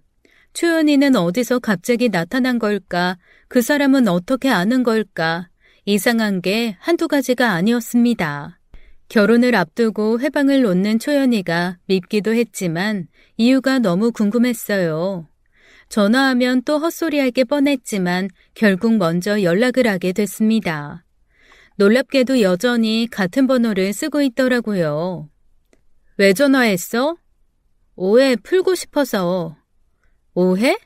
초연이는 어디서 갑자기 나타난 걸까? 그 사람은 어떻게 아는 걸까? 이상한 게 한두 가지가 아니었습니다. 결혼을 앞두고 회방을 놓는 초연이가 밉기도 했지만 이유가 너무 궁금했어요. 전화하면 또 헛소리할 게 뻔했지만 결국 먼저 연락을 하게 됐습니다. 놀랍게도 여전히 같은 번호를 쓰고 있더라고요. 왜 전화했어? 오해 풀고 싶어서. 오해?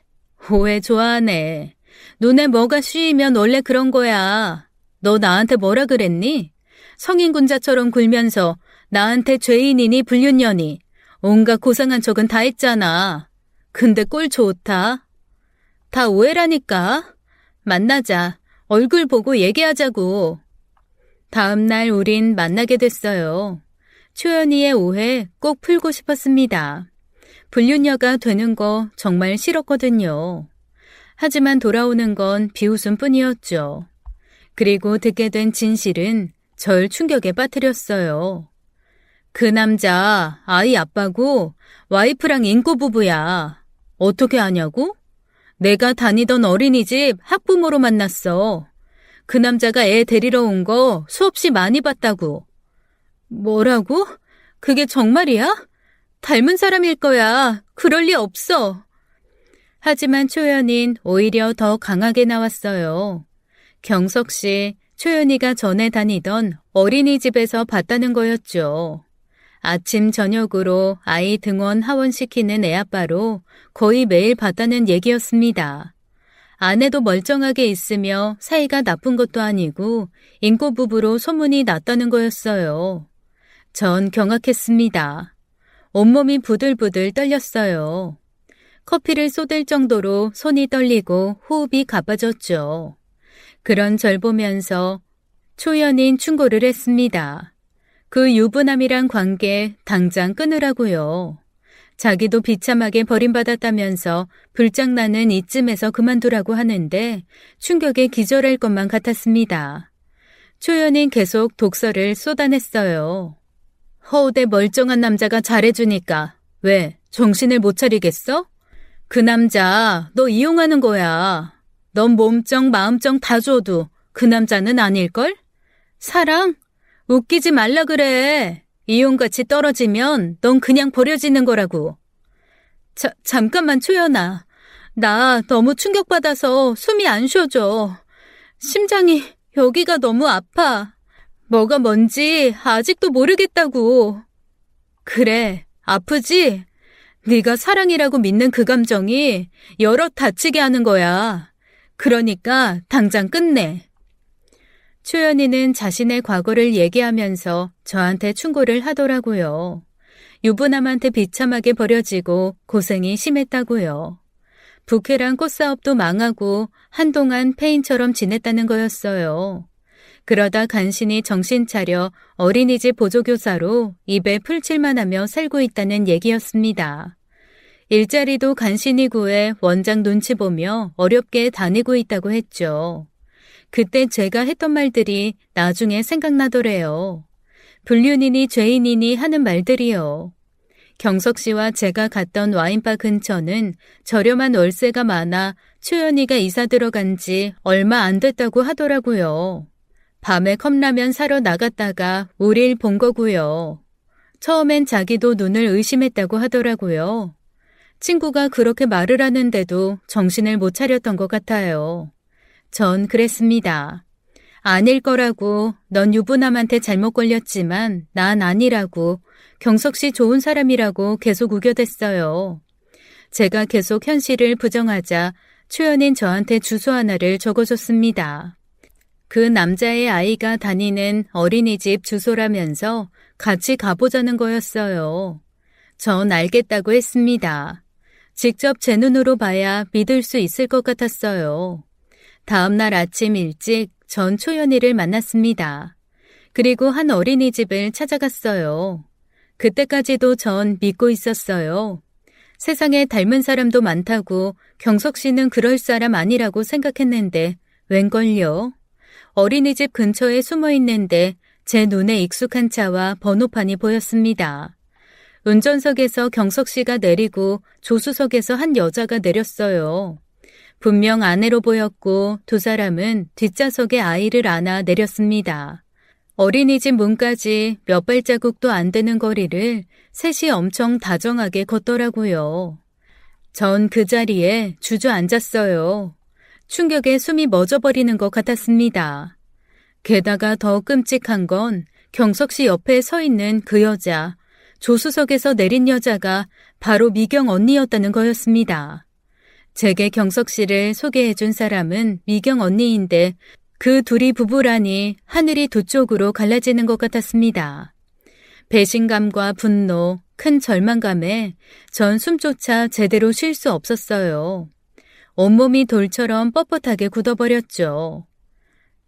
오해 좋아하네. 눈에 뭐가 씌이면 원래 그런 거야. 너 나한테 뭐라 그랬니? 성인군자처럼 굴면서 나한테 죄인이니 불륜녀니 온갖 고상한 척은 다 했잖아. 근데 꼴 좋다. 다 오해라니까. 만나자. 얼굴 보고 얘기하자고. 다음 날 우린 만나게 됐어요. 초연이의 오해 꼭 풀고 싶었습니다. 불륜녀가 되는 거 정말 싫었거든요. 하지만 돌아오는 건 비웃음뿐이었죠. 그리고 듣게 된 진실은 절 충격에 빠뜨렸어요. 그 남자 아이 아빠고 와이프랑 인고 부부야. 어떻게 아냐고? 내가 다니던 어린이집 학부모로 만났어. 그 남자가 애 데리러 온 거 수없이 많이 봤다고. 뭐라고? 그게 정말이야? 닮은 사람일 거야. 그럴 리 없어. 하지만 초연인 오히려 더 강하게 나왔어요. 경석 씨, 초연이가 전에 다니던 어린이집에서 봤다는 거였죠. 아침 저녁으로 아이 등원 하원시키는 애아빠로 거의 매일 봤다는 얘기였습니다. 아내도 멀쩡하게 있으며 사이가 나쁜 것도 아니고 인꼬부부로 소문이 났다는 거였어요. 전 경악했습니다. 온몸이 부들부들 떨렸어요. 커피를 쏟을 정도로 손이 떨리고 호흡이 가빠졌죠. 그런 절 보면서 초연인 충고를 했습니다. 그 유부남이란 관계 당장 끊으라고요. 자기도 비참하게 버림받았다면서 불장난은 이쯤에서 그만두라고 하는데 충격에 기절할 것만 같았습니다. 초연인 계속 독설을 쏟아냈어요. 허우대 멀쩡한 남자가 잘해주니까 왜 정신을 못 차리겠어? 그 남자 너 이용하는 거야. 넌 몸정 마음정 다 줘도 그 남자는 아닐걸? 사랑? 웃기지 말라 그래. 이용같이 떨어지면 넌 그냥 버려지는 거라고. 잠깐만 초연아. 나 너무 충격받아서 숨이 안 쉬어져. 심장이 여기가 너무 아파. 뭐가 뭔지 아직도 모르겠다고. 그래, 아프지? 네가 사랑이라고 믿는 그 감정이 여럿 다치게 하는 거야. 그러니까 당장 끝내. 초연이는 자신의 과거를 얘기하면서 저한테 충고를 하더라고요. 유부남한테 비참하게 버려지고 고생이 심했다고요. 부캐랑 꽃사업도 망하고 한동안 폐인처럼 지냈다는 거였어요. 그러다 간신히 정신 차려 어린이집 보조교사로 입에 풀칠만 하며 살고 있다는 얘기였습니다. 일자리도 간신히 구해 원장 눈치 보며 어렵게 다니고 있다고 했죠. 그때 제가 했던 말들이 나중에 생각나더래요. 불륜이니 죄인이니 하는 말들이요. 경석 씨와 제가 갔던 와인바 근처는 저렴한 월세가 많아 초연이가 이사 들어간 지 얼마 안 됐다고 하더라고요. 밤에 컵라면 사러 나갔다가 우릴 본 거고요. 처음엔 자기도 눈을 의심했다고 하더라고요. 친구가 그렇게 말을 하는데도 정신을 못 차렸던 것 같아요. 전 그랬습니다. 아닐 거라고, 넌 유부남한테 잘못 걸렸지만 난 아니라고, 경석 씨 좋은 사람이라고 계속 우겨댔어요. 제가 계속 현실을 부정하자 초연인 저한테 주소 하나를 적어줬습니다. 그 남자의 아이가 다니는 어린이집 주소라면서 같이 가보자는 거였어요. 전 알겠다고 했습니다. 직접 제 눈으로 봐야 믿을 수 있을 것 같았어요. 다음 날 아침 일찍 전 초연이를 만났습니다. 그리고 한 어린이집을 찾아갔어요. 그때까지도 전 믿고 있었어요. 세상에 닮은 사람도 많다고 경석 씨는 그럴 사람 아니라고 생각했는데 웬걸요? 어린이집 근처에 숨어 있는데 제 눈에 익숙한 차와 번호판이 보였습니다. 운전석에서 경석 씨가 내리고 조수석에서 한 여자가 내렸어요. 분명 아내로 보였고 두 사람은 뒷좌석에 아이를 안아 내렸습니다. 어린이집 문까지 몇 발자국도 안 되는 거리를 셋이 엄청 다정하게 걷더라고요. 전 그 자리에 주저앉았어요. 충격에 숨이 멎어버리는 것 같았습니다. 게다가 더 끔찍한 건 경석 씨 옆에 서 있는 그 여자, 조수석에서 내린 여자가 바로 미경 언니였다는 거였습니다. 제게 경석 씨를 소개해준 사람은 미경 언니인데 그 둘이 부부라니 하늘이 두 쪽으로 갈라지는 것 같았습니다. 배신감과 분노, 큰 절망감에 전 숨조차 제대로 쉴 수 없었어요. 온몸이 돌처럼 뻣뻣하게 굳어버렸죠.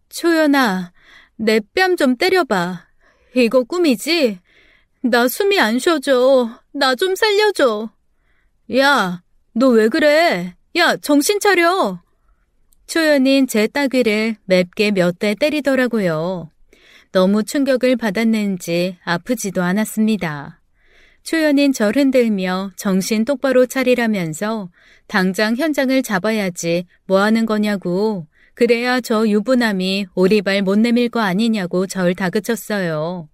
초연아, 내 뺨 좀 때려봐. 이거 꿈이지? 나 숨이 안 쉬어져. 나 좀 살려줘. 야, 너 왜 그래? 야, 정신 차려. 초연인 제 따귀를 맵게 몇 대 때리더라고요. 너무 충격을 받았는지 아프지도 않았습니다. 초연인 절 흔들며 정신 똑바로 차리라면서 당장 현장을 잡아야지 뭐 하는 거냐고, 그래야 저 유부남이 오리발 못 내밀 거 아니냐고 절 다그쳤어요.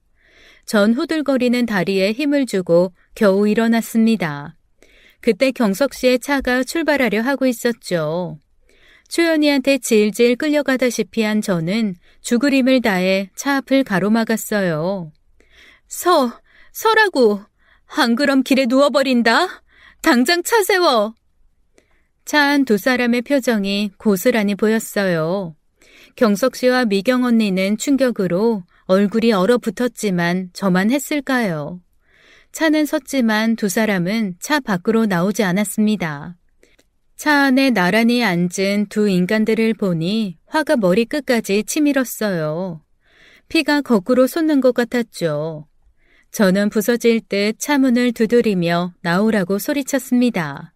전 후들거리는 다리에 힘을 주고 겨우 일어났습니다. 그때 경석 씨의 차가 출발하려 하고 있었죠. 초연이한테 질질 끌려가다시피 한 저는 죽을 힘을 다해 차 앞을 가로막았어요. 서라고. 안 그럼 길에 누워버린다. 당장 차 세워. 차 안 두 사람의 표정이 고스란히 보였어요. 경석 씨와 미경 언니는 충격으로 얼굴이 얼어붙었지만 저만 했을까요? 차는 섰지만 두 사람은 차 밖으로 나오지 않았습니다. 차 안에 나란히 앉은 두 인간들을 보니 화가 머리끝까지 치밀었어요. 피가 거꾸로 솟는 것 같았죠. 저는 부서질 듯 차 문을 두드리며 나오라고 소리쳤습니다.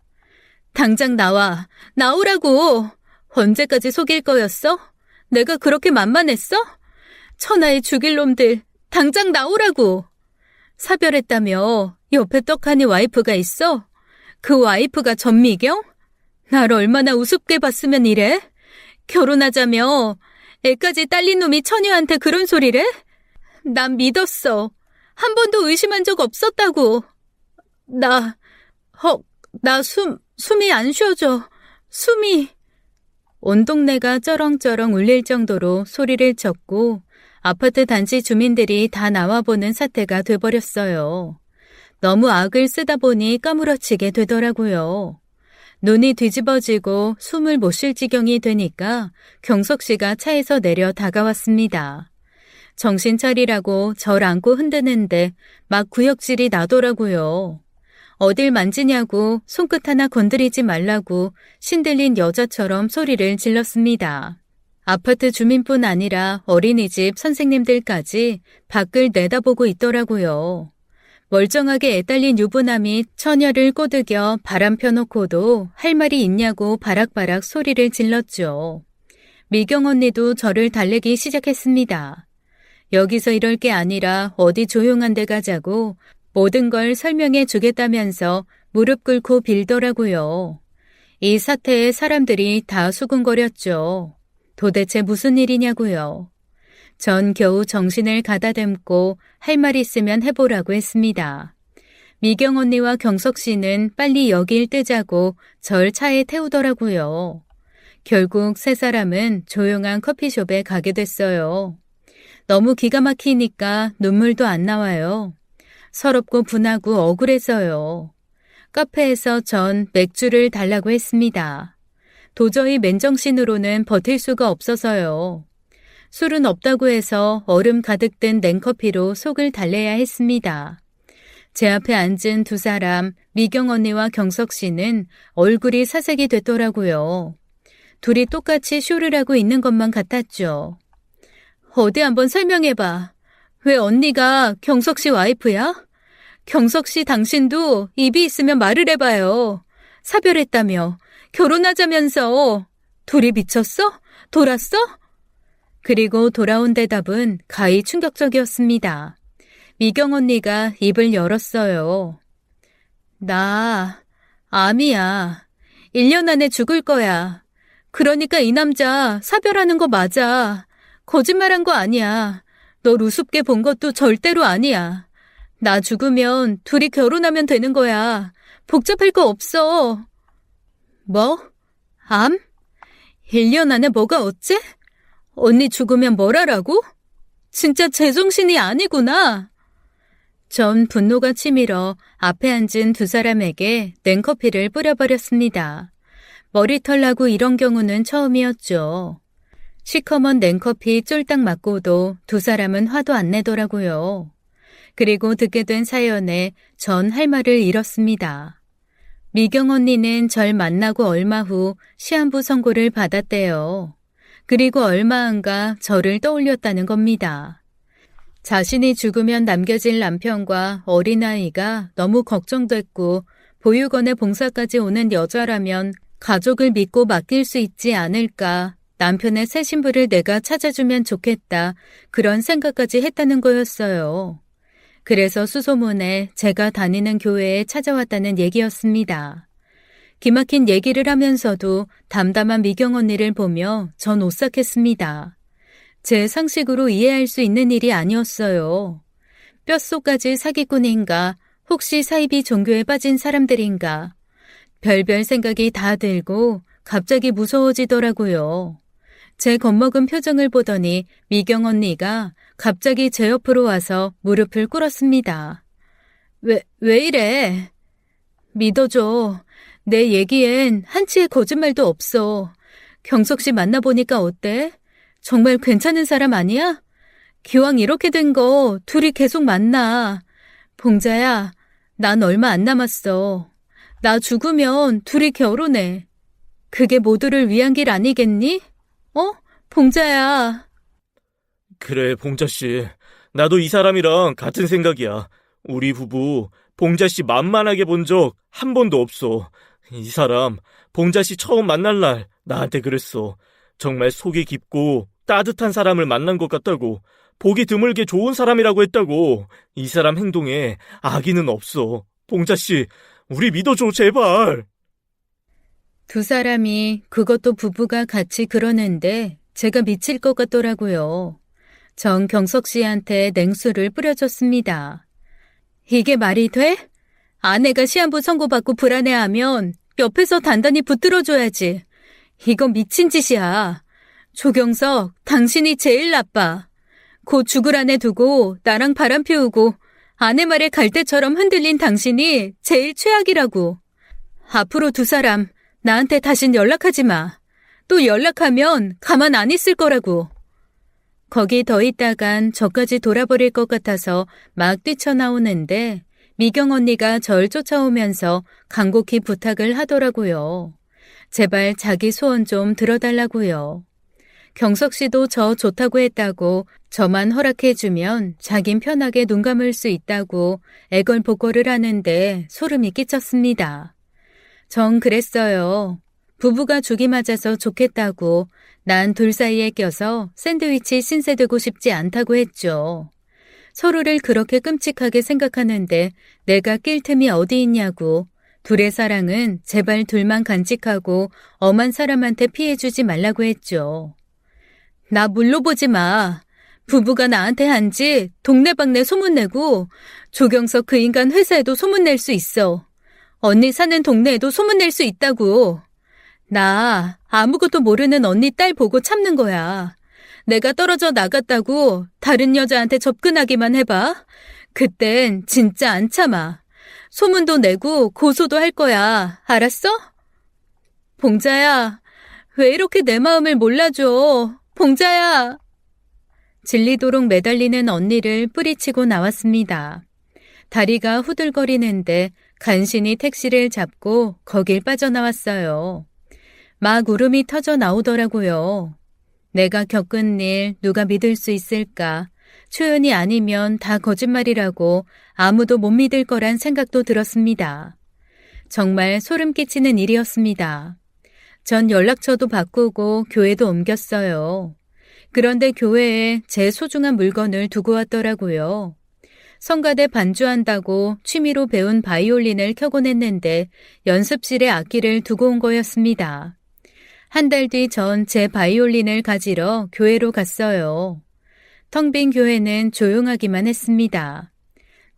당장 나와! 나오라고! 언제까지 속일 거였어? 내가 그렇게 만만했어? 천하의 죽일 놈들, 당장 나오라고! 사별했다며 옆에 떡하니 와이프가 있어? 그 와이프가 전미경? 날 얼마나 우습게 봤으면 이래? 결혼하자며 애까지 딸린 놈이 처녀한테 그런 소리래? 난 믿었어. 한 번도 의심한 적 없었다고. 나 숨이 안 쉬어져. 숨이. 온 동네가 쩌렁쩌렁 울릴 정도로 소리를 쳤고 아파트 단지 주민들이 다 나와보는 사태가 돼버렸어요. 너무 악을 쓰다 보니 까무러치게 되더라고요. 눈이 뒤집어지고 숨을 못 쉴 지경이 되니까 경석 씨가 차에서 내려 다가왔습니다. 정신 차리라고 절 안고 흔드는데 막 구역질이 나더라고요. 어딜 만지냐고 손끝 하나 건드리지 말라고 신들린 여자처럼 소리를 질렀습니다. 아파트 주민뿐 아니라 어린이집 선생님들까지 밖을 내다보고 있더라고요. 멀쩡하게 애딸린 유부남이 처녀를 꼬드겨 바람 펴놓고도 할 말이 있냐고 바락바락 소리를 질렀죠. 미경 언니도 저를 달래기 시작했습니다. 여기서 이럴 게 아니라 어디 조용한 데 가자고 모든 걸 설명해 주겠다면서 무릎 꿇고 빌더라고요. 이 사태에 사람들이 다 수군거렸죠. 도대체 무슨 일이냐고요. 전 겨우 정신을 가다듬고 할 말 있으면 해보라고 했습니다. 미경 언니와 경석 씨는 빨리 여길 뜨자고 절 차에 태우더라고요. 결국 세 사람은 조용한 커피숍에 가게 됐어요. 너무 기가 막히니까 눈물도 안 나와요. 서럽고 분하고 억울해서요. 카페에서 전 맥주를 달라고 했습니다. 도저히 맨정신으로는 버틸 수가 없어서요. 술은 없다고 해서 얼음 가득 든 냉커피로 속을 달래야 했습니다. 제 앞에 앉은 두 사람, 미경 언니와 경석 씨는 얼굴이 사색이 됐더라고요. 둘이 똑같이 쇼를 하고 있는 것만 같았죠. 어디 한번 설명해봐. 왜 언니가 경석 씨 와이프야? 경석 씨 당신도 입이 있으면 말을 해봐요. 사별했다며, 결혼하자면서. 둘이 미쳤어? 돌았어? 그리고 돌아온 대답은 가히 충격적이었습니다. 미경 언니가 입을 열었어요. 나 암이야. 1년 안에 죽을 거야. 그러니까 이 남자 사별하는 거 맞아. 거짓말한 거 아니야. 널 우습게 본 것도 절대로 아니야. 나 죽으면 둘이 결혼하면 되는 거야. 복잡할 거 없어. 뭐? 암? 1년 안에 뭐가 어째? 언니 죽으면 뭘 하라고? 진짜 제정신이 아니구나. 전 분노가 치밀어 앞에 앉은 두 사람에게 냉커피를 뿌려버렸습니다. 머리털 나고 이런 경우는 처음이었죠. 시커먼 냉커피 쫄딱 맞고도 두 사람은 화도 안 내더라고요. 그리고 듣게 된 사연에 전 할 말을 잃었습니다. 미경 언니는 절 만나고 얼마 후 시한부 선고를 받았대요. 그리고 얼마 안가 저를 떠올렸다는 겁니다. 자신이 죽으면 남겨질 남편과 어린아이가 너무 걱정됐고 보육원에 봉사까지 오는 여자라면 가족을 믿고 맡길 수 있지 않을까, 남편의 새 신부를 내가 찾아주면 좋겠다, 그런 생각까지 했다는 거였어요. 그래서 수소문에 제가 다니는 교회에 찾아왔다는 얘기였습니다. 기막힌 얘기를 하면서도 담담한 미경 언니를 보며 전 오싹했습니다. 제 상식으로 이해할 수 있는 일이 아니었어요. 뼛속까지 사기꾼인가, 혹시 사이비 종교에 빠진 사람들인가, 별별 생각이 다 들고 갑자기 무서워지더라고요. 제 겁먹은 표정을 보더니 미경 언니가 갑자기 제 옆으로 와서 무릎을 꿇었습니다. 왜 이래? 믿어줘. 내 얘기엔 한치의 거짓말도 없어. 경석 씨 만나보니까 어때? 정말 괜찮은 사람 아니야? 기왕 이렇게 된 거 둘이 계속 만나. 봉자야, 난 얼마 안 남았어. 나 죽으면 둘이 결혼해. 그게 모두를 위한 길 아니겠니? 봉자야. 그래, 봉자씨. 나도 이 사람이랑 같은 생각이야. 우리 부부 봉자씨 만만하게 본 적 한 번도 없어. 이 사람 봉자씨 처음 만날 날 나한테 그랬어. 정말 속이 깊고 따뜻한 사람을 만난 것 같다고. 보기 드물게 좋은 사람이라고 했다고. 이 사람 행동에 악의는 없어. 봉자씨, 우리 믿어줘, 제발. 두 사람이, 그것도 부부가 같이 그러는데 제가 미칠 것 같더라고요. 전 경석 씨한테 냉수를 뿌려줬습니다. 이게 말이 돼? 아내가 시한부 선고받고 불안해하면 옆에서 단단히 붙들어줘야지. 이건 미친 짓이야. 조경석, 당신이 제일 나빠. 곧 죽을 아내 두고 나랑 바람 피우고 아내 말에 갈대처럼 흔들린 당신이 제일 최악이라고. 앞으로 두 사람 나한테 다신 연락하지 마. 또 연락하면 가만 안 있을 거라고. 거기 더 있다간 저까지 돌아버릴 것 같아서 막 뛰쳐나오는데 미경 언니가 절 쫓아오면서 간곡히 부탁을 하더라고요. 제발 자기 소원 좀 들어달라고요. 경석 씨도 저 좋다고 했다고, 저만 허락해주면 자긴 편하게 눈 감을 수 있다고 애걸복걸을 하는데 소름이 끼쳤습니다. 전 그랬어요. 부부가 죽이 맞아서 좋겠다고, 난 둘 사이에 껴서 샌드위치 신세되고 싶지 않다고 했죠. 서로를 그렇게 끔찍하게 생각하는데 내가 낄 틈이 어디 있냐고. 둘의 사랑은 제발 둘만 간직하고 엄한 사람한테 피해주지 말라고 했죠. 나 물러보지 마. 부부가 나한테 한 짓 동네방네 소문내고 조경석 그 인간 회사에도 소문낼 수 있어. 언니 사는 동네에도 소문낼 수 있다고. 나 아무것도 모르는 언니 딸 보고 참는 거야. 내가 떨어져 나갔다고 다른 여자한테 접근하기만 해봐. 그땐 진짜 안 참아. 소문도 내고 고소도 할 거야. 알았어? 봉자야, 왜 이렇게 내 마음을 몰라줘. 봉자야. 질리도록 매달리는 언니를 뿌리치고 나왔습니다. 다리가 후들거리는데 간신히 택시를 잡고 거길 빠져나왔어요. 막 울음이 터져 나오더라고요. 내가 겪은 일 누가 믿을 수 있을까? 초연이 아니면 다 거짓말이라고 아무도 못 믿을 거란 생각도 들었습니다. 정말 소름 끼치는 일이었습니다. 전 연락처도 바꾸고 교회도 옮겼어요. 그런데 교회에 제 소중한 물건을 두고 왔더라고요. 성가대 반주한다고 취미로 배운 바이올린을 켜곤 했는데 연습실에 악기를 두고 온 거였습니다. 한 달 뒤 전 제 바이올린을 가지러 교회로 갔어요. 텅 빈 교회는 조용하기만 했습니다.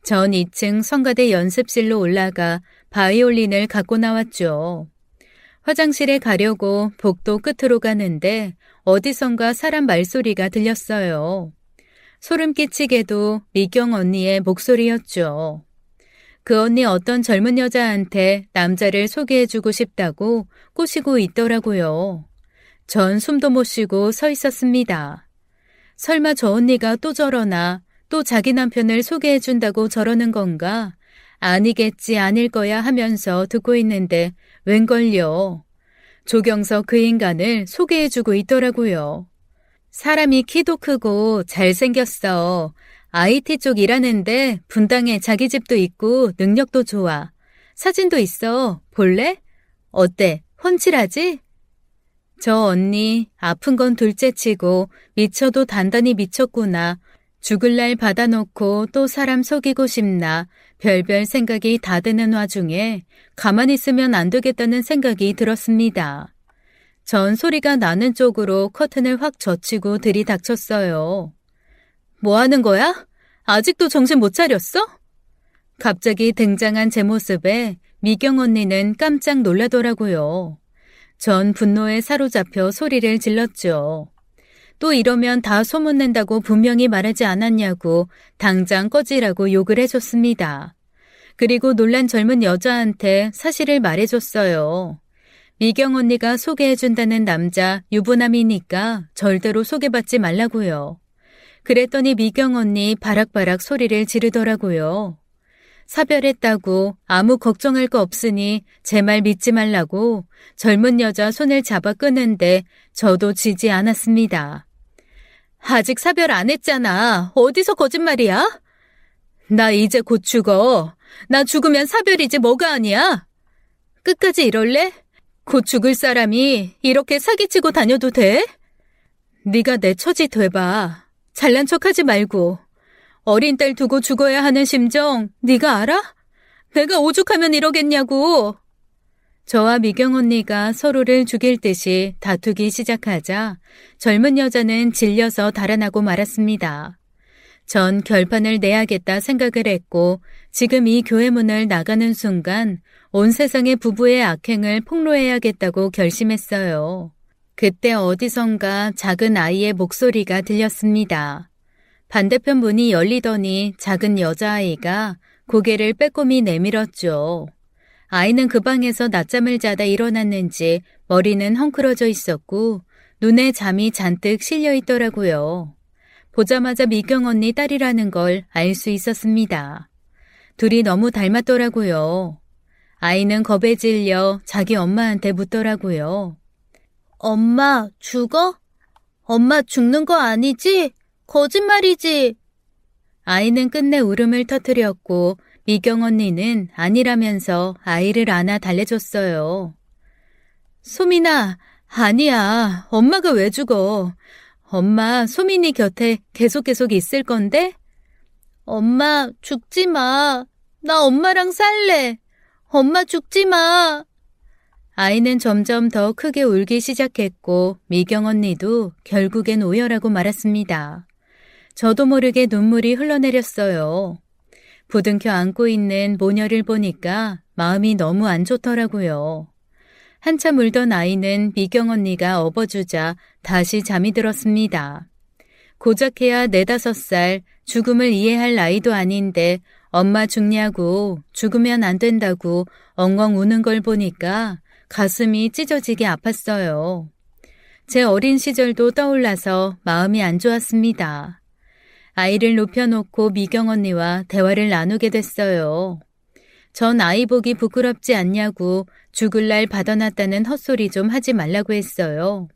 전 2층 성가대 연습실로 올라가 바이올린을 갖고 나왔죠. 화장실에 가려고 복도 끝으로 가는데 어디선가 사람 말소리가 들렸어요. 소름 끼치게도 미경 언니의 목소리였죠. 그 언니 어떤 젊은 여자한테 남자를 소개해주고 싶다고 꼬시고 있더라고요. 전 숨도 못 쉬고 서 있었습니다. 설마 저 언니가 또 저러나, 또 자기 남편을 소개해준다고 저러는 건가? 아니겠지 아닐 거야 하면서 듣고 있는데 웬걸요. 조경석 그 인간을 소개해주고 있더라고요. 사람이 키도 크고 잘생겼어. IT 쪽 일하는데 분당에 자기 집도 있고 능력도 좋아. 사진도 있어. 볼래? 어때? 훤칠하지? 저 언니 아픈 건 둘째치고 미쳐도 단단히 미쳤구나. 죽을 날 받아놓고 또 사람 속이고 싶나. 별별 생각이 다 드는 와중에 가만히 있으면 안 되겠다는 생각이 들었습니다. 전 소리가 나는 쪽으로 커튼을 확 젖히고 들이닥쳤어요. 뭐 하는 거야? 아직도 정신 못 차렸어? 갑자기 등장한 제 모습에 미경 언니는 깜짝 놀라더라고요. 전 분노에 사로잡혀 소리를 질렀죠. 또 이러면 다 소문낸다고 분명히 말하지 않았냐고 당장 꺼지라고 욕을 해줬습니다. 그리고 놀란 젊은 여자한테 사실을 말해줬어요. 미경 언니가 소개해준다는 남자 유부남이니까 절대로 소개받지 말라고요. 그랬더니 미경 언니 바락바락 소리를 지르더라고요. 사별했다고 아무 걱정할 거 없으니 제 말 믿지 말라고 젊은 여자 손을 잡아 끄는데 저도 지지 않았습니다. 아직 사별 안 했잖아. 어디서 거짓말이야? 나 이제 곧 죽어. 나 죽으면 사별이지 뭐가 아니야. 끝까지 이럴래? 곧 죽을 사람이 이렇게 사기치고 다녀도 돼? 네가 내 처지 돼봐. 잘난 척하지 말고. 어린 딸 두고 죽어야 하는 심정 네가 알아? 내가 오죽하면 이러겠냐고. 저와 미경 언니가 서로를 죽일 듯이 다투기 시작하자 젊은 여자는 질려서 달아나고 말았습니다. 전 결판을 내야겠다 생각을 했고 지금 이 교회 문을 나가는 순간 온 세상의 부부의 악행을 폭로해야겠다고 결심했어요. 그때 어디선가 작은 아이의 목소리가 들렸습니다. 반대편 문이 열리더니 작은 여자아이가 고개를 빼꼼히 내밀었죠. 아이는 그 방에서 낮잠을 자다 일어났는지 머리는 헝클어져 있었고 눈에 잠이 잔뜩 실려 있더라고요. 보자마자 미경 언니 딸이라는 걸 알 수 있었습니다. 둘이 너무 닮았더라고요. 아이는 겁에 질려 자기 엄마한테 묻더라고요. 엄마, 죽어? 엄마 죽는 거 아니지? 거짓말이지? 아이는 끝내 울음을 터뜨렸고 미경 언니는 아니라면서 아이를 안아 달래줬어요. 소민아, 아니야. 엄마가 왜 죽어? 엄마 소민이 곁에 계속 있을 건데? 엄마 죽지 마. 나 엄마랑 살래. 엄마 죽지 마. 아이는 점점 더 크게 울기 시작했고 미경 언니도 결국엔 오열하고 말았습니다. 저도 모르게 눈물이 흘러내렸어요. 부둥켜 안고 있는 모녀를 보니까 마음이 너무 안 좋더라고요. 한참 울던 아이는 미경 언니가 업어주자 다시 잠이 들었습니다. 고작해야 4-5살, 죽음을 이해할 나이도 아닌데 엄마 죽냐고 죽으면 안 된다고 엉엉 우는 걸 보니까 가슴이 찢어지게 아팠어요. 제 어린 시절도 떠올라서 마음이 안 좋았습니다. 아이를 눕혀놓고 미경 언니와 대화를 나누게 됐어요. 전 아이 보기 부끄럽지 않냐고 죽을 날 받아놨다는 헛소리 좀 하지 말라고 했어요.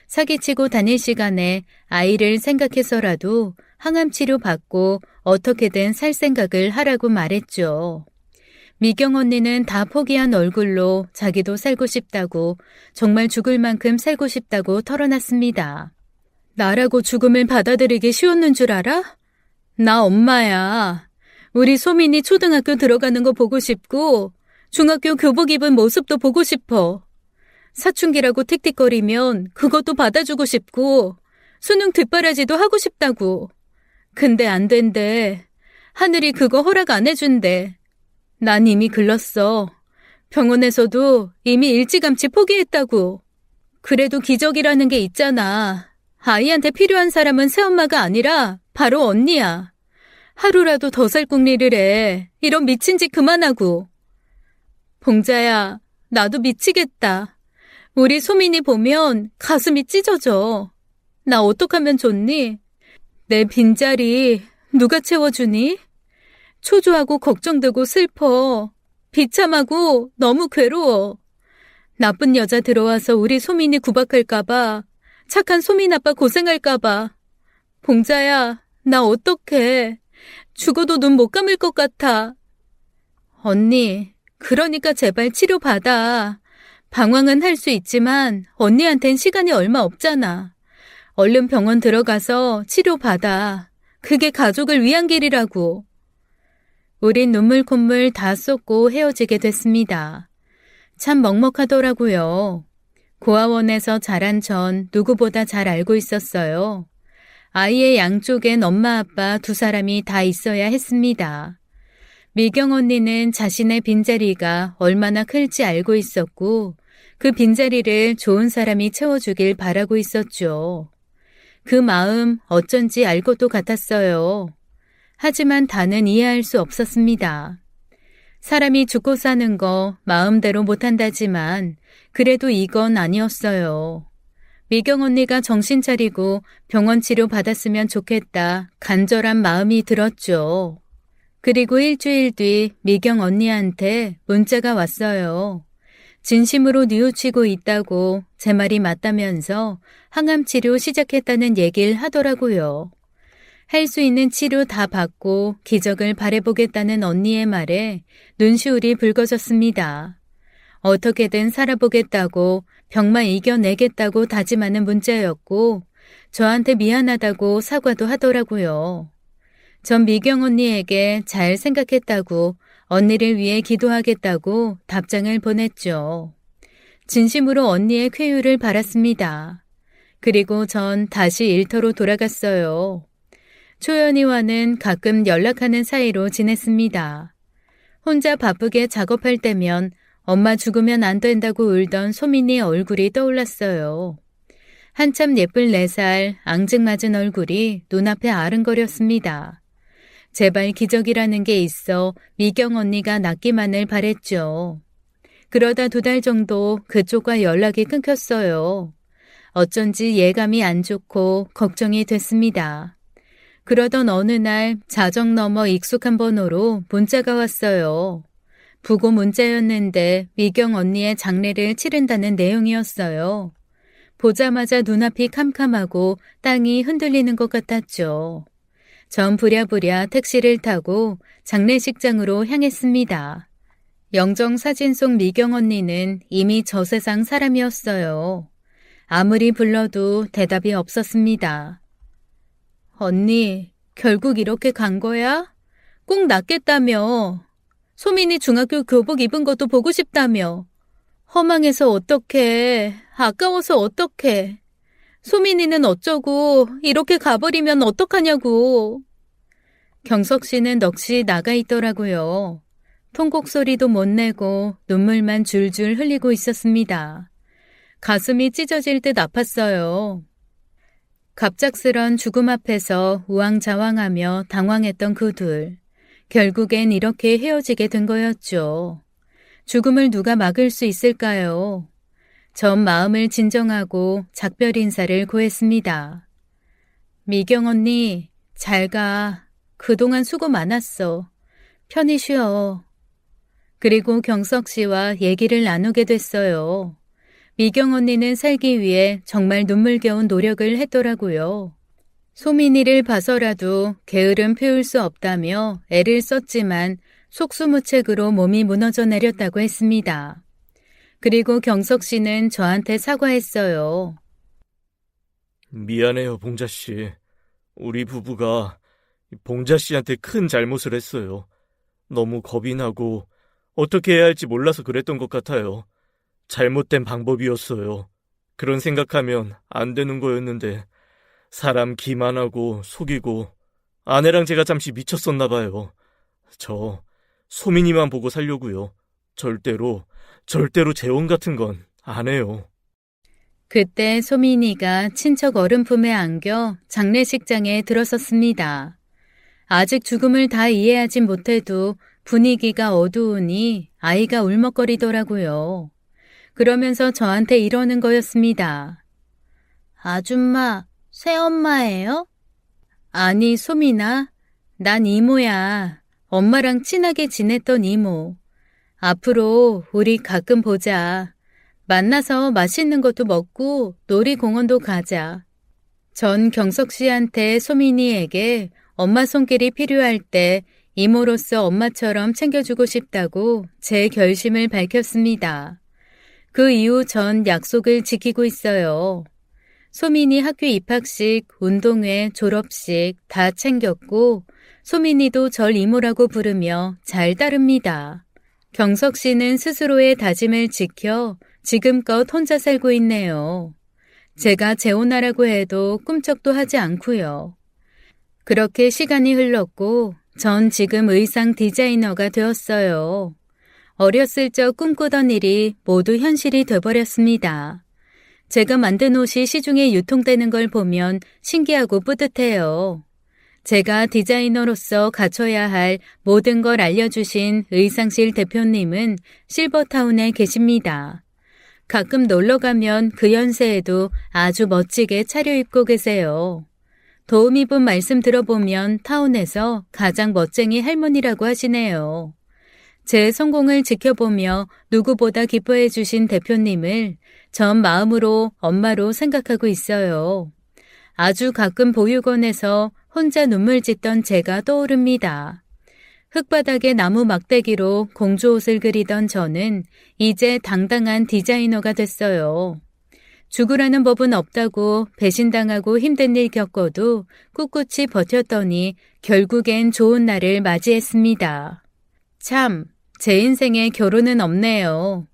사기치고 다닐 시간에 아이를 생각해서라도 항암 치료 받고 어떻게든 살 생각을 하라고 말했죠. 미경 언니는 다 포기한 얼굴로 자기도 살고 싶다고 정말 죽을 만큼 살고 싶다고 털어놨습니다. 나라고 죽음을 받아들이기 쉬웠는 줄 알아? 나 엄마야. 우리 소민이 초등학교 들어가는 거 보고 싶고 중학교 교복 입은 모습도 보고 싶어. 사춘기라고 틱틱거리면 그것도 받아주고 싶고 수능 뒷바라지도 하고 싶다고. 근데 안 된대. 하늘이 그거 허락 안 해준대. 난 이미 글렀어. 병원에서도 이미 일찌감치 포기했다고. 그래도 기적이라는 게 있잖아. 아이한테 필요한 사람은 새엄마가 아니라 바로 언니야. 하루라도 더 살 궁리를 해. 이런 미친 짓 그만하고. 봉자야, 나도 미치겠다. 우리 소민이 보면 가슴이 찢어져. 나 어떡하면 좋니? 내 빈자리 누가 채워주니? 초조하고 걱정되고 슬퍼. 비참하고 너무 괴로워. 나쁜 여자 들어와서 우리 소민이 구박할까봐, 착한 소민 아빠 고생할까봐. 봉자야, 나 어떡해. 죽어도 눈 못 감을 것 같아. 언니, 그러니까 제발 치료받아. 방황은 할 수 있지만 언니한텐 시간이 얼마 없잖아. 얼른 병원 들어가서 치료받아. 그게 가족을 위한 길이라고. 우린 눈물 콧물 다 쏟고 헤어지게 됐습니다. 참 먹먹하더라고요. 고아원에서 자란 전 누구보다 잘 알고 있었어요. 아이의 양쪽엔 엄마 아빠 두 사람이 다 있어야 했습니다. 미경 언니는 자신의 빈자리가 얼마나 클지 알고 있었고 그 빈자리를 좋은 사람이 채워주길 바라고 있었죠. 그 마음 어쩐지 알 것도 같았어요. 하지만 다는 이해할 수 없었습니다. 사람이 죽고 사는 거 마음대로 못한다지만 그래도 이건 아니었어요. 미경 언니가 정신 차리고 병원 치료 받았으면 좋겠다 간절한 마음이 들었죠. 그리고 일주일 뒤 미경 언니한테 문자가 왔어요. 진심으로 뉘우치고 있다고 제 말이 맞다면서 항암 치료 시작했다는 얘기를 하더라고요. 할 수 있는 치료 다 받고 기적을 바라보겠다는 언니의 말에 눈시울이 붉어졌습니다. 어떻게든 살아보겠다고 병만 이겨내겠다고 다짐하는 문자였고 저한테 미안하다고 사과도 하더라고요. 전 미경 언니에게 잘 생각했다고 언니를 위해 기도하겠다고 답장을 보냈죠. 진심으로 언니의 쾌유를 바랐습니다. 그리고 전 다시 일터로 돌아갔어요. 초연이와는 가끔 연락하는 사이로 지냈습니다. 혼자 바쁘게 작업할 때면 엄마 죽으면 안 된다고 울던 소민이 얼굴이 떠올랐어요. 한참 예쁠 4살 앙증맞은 얼굴이 눈앞에 아른거렸습니다. 제발 기적이라는 게 있어 미경 언니가 낫기만을 바랬죠. 그러다 2달 정도 그쪽과 연락이 끊겼어요. 어쩐지 예감이 안 좋고 걱정이 됐습니다. 그러던 어느 날 자정 넘어 익숙한 번호로 문자가 왔어요. 부고 문자였는데 미경 언니의 장례를 치른다는 내용이었어요. 보자마자 눈앞이 캄캄하고 땅이 흔들리는 것 같았죠. 전 부랴부랴 택시를 타고 장례식장으로 향했습니다. 영정 사진 속 미경 언니는 이미 저 세상 사람이었어요. 아무리 불러도 대답이 없었습니다. 언니, 결국 이렇게 간 거야? 꼭 낫겠다며. 소민이 중학교 교복 입은 것도 보고 싶다며. 허망해서 어떡해. 아까워서 어떡해. 소민이는 어쩌고 이렇게 가버리면 어떡하냐고. 경석 씨는 넋이 나가 있더라고요. 통곡 소리도 못 내고 눈물만 줄줄 흘리고 있었습니다. 가슴이 찢어질 듯 아팠어요. 갑작스런 죽음 앞에서 우왕좌왕하며 당황했던 그 둘. 결국엔 이렇게 헤어지게 된 거였죠. 죽음을 누가 막을 수 있을까요? 전 마음을 진정하고 작별 인사를 고했습니다. 미경 언니, 잘 가. 그동안 수고 많았어. 편히 쉬어. 그리고 경석 씨와 얘기를 나누게 됐어요. 미경 언니는 살기 위해 정말 눈물겨운 노력을 했더라고요. 소민이를 봐서라도 게으름 피울 수 없다며 애를 썼지만 속수무책으로 몸이 무너져 내렸다고 했습니다. 그리고 경석 씨는 저한테 사과했어요. 미안해요, 봉자 씨. 우리 부부가 봉자 씨한테 큰 잘못을 했어요. 너무 겁이 나고 어떻게 해야 할지 몰라서 그랬던 것 같아요. 잘못된 방법이었어요. 그런 생각하면 안 되는 거였는데 사람 기만하고 속이고 아내랑 제가 잠시 미쳤었나 봐요. 저 소민이만 보고 살려고요. 절대로 재혼 같은 건 안 해요. 그때 소민이가 친척 어른 품에 안겨 장례식장에 들어섰습니다. 아직 죽음을 다 이해하진 못해도 분위기가 어두우니 아이가 울먹거리더라고요. 그러면서 저한테 이러는 거였습니다. 아줌마, 새엄마예요? 아니, 소민아, 난 이모야. 엄마랑 친하게 지냈던 이모. 앞으로 우리 가끔 보자. 만나서 맛있는 것도 먹고 놀이공원도 가자. 전 경석 씨한테 소민이에게 엄마 손길이 필요할 때 이모로서 엄마처럼 챙겨주고 싶다고 제 결심을 밝혔습니다. 그 이후 전 약속을 지키고 있어요. 소민이 학교 입학식, 운동회, 졸업식 다 챙겼고 소민이도 절 이모라고 부르며 잘 따릅니다. 경석 씨는 스스로의 다짐을 지켜 지금껏 혼자 살고 있네요. 제가 재혼하라고 해도 꿈쩍도 하지 않고요. 그렇게 시간이 흘렀고 전 지금 의상 디자이너가 되었어요. 어렸을 적 꿈꾸던 일이 모두 현실이 돼버렸습니다. 제가 만든 옷이 시중에 유통되는 걸 보면 신기하고 뿌듯해요. 제가 디자이너로서 갖춰야 할 모든 걸 알려주신 의상실 대표님은 실버타운에 계십니다. 가끔 놀러 가면 그 연세에도 아주 멋지게 차려입고 계세요. 도우미분 말씀 들어보면 타운에서 가장 멋쟁이 할머니라고 하시네요. 제 성공을 지켜보며 누구보다 기뻐해 주신 대표님을 전 마음으로 엄마로 생각하고 있어요. 아주 가끔 보육원에서 혼자 눈물 짓던 제가 떠오릅니다. 흙바닥에 나무 막대기로 공주옷을 그리던 저는 이제 당당한 디자이너가 됐어요. 죽으라는 법은 없다고 배신당하고 힘든 일 겪어도 꿋꿋이 버텼더니 결국엔 좋은 날을 맞이했습니다. 참, 제 인생에 결혼은 없네요.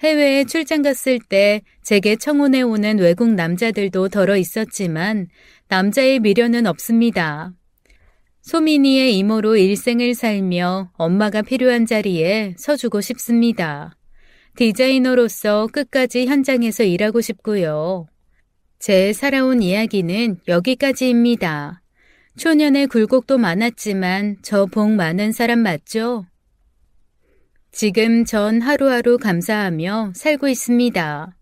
해외에 출장 갔을 때 제게 청혼해 오는 외국 남자들도 덜어 있었지만 남자의 미련은 없습니다. 소민이의 이모로 일생을 살며 엄마가 필요한 자리에 서주고 싶습니다. 디자이너로서 끝까지 현장에서 일하고 싶고요. 제 살아온 이야기는 여기까지입니다. 초년에 굴곡도 많았지만 저 복 많은 사람 맞죠? 지금 전 하루하루 감사하며 살고 있습니다.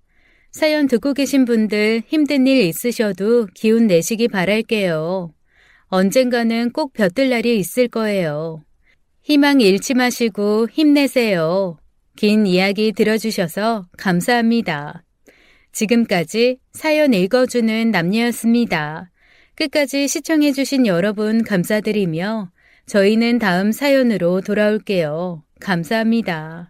사연 듣고 계신 분들 힘든 일 있으셔도 기운 내시기 바랄게요. 언젠가는 꼭 볕들 날이 있을 거예요. 희망 잃지 마시고 힘내세요. 긴 이야기 들어주셔서 감사합니다. 지금까지 사연 읽어주는 남녀였습니다. 끝까지 시청해주신 여러분 감사드리며 저희는 다음 사연으로 돌아올게요. 감사합니다.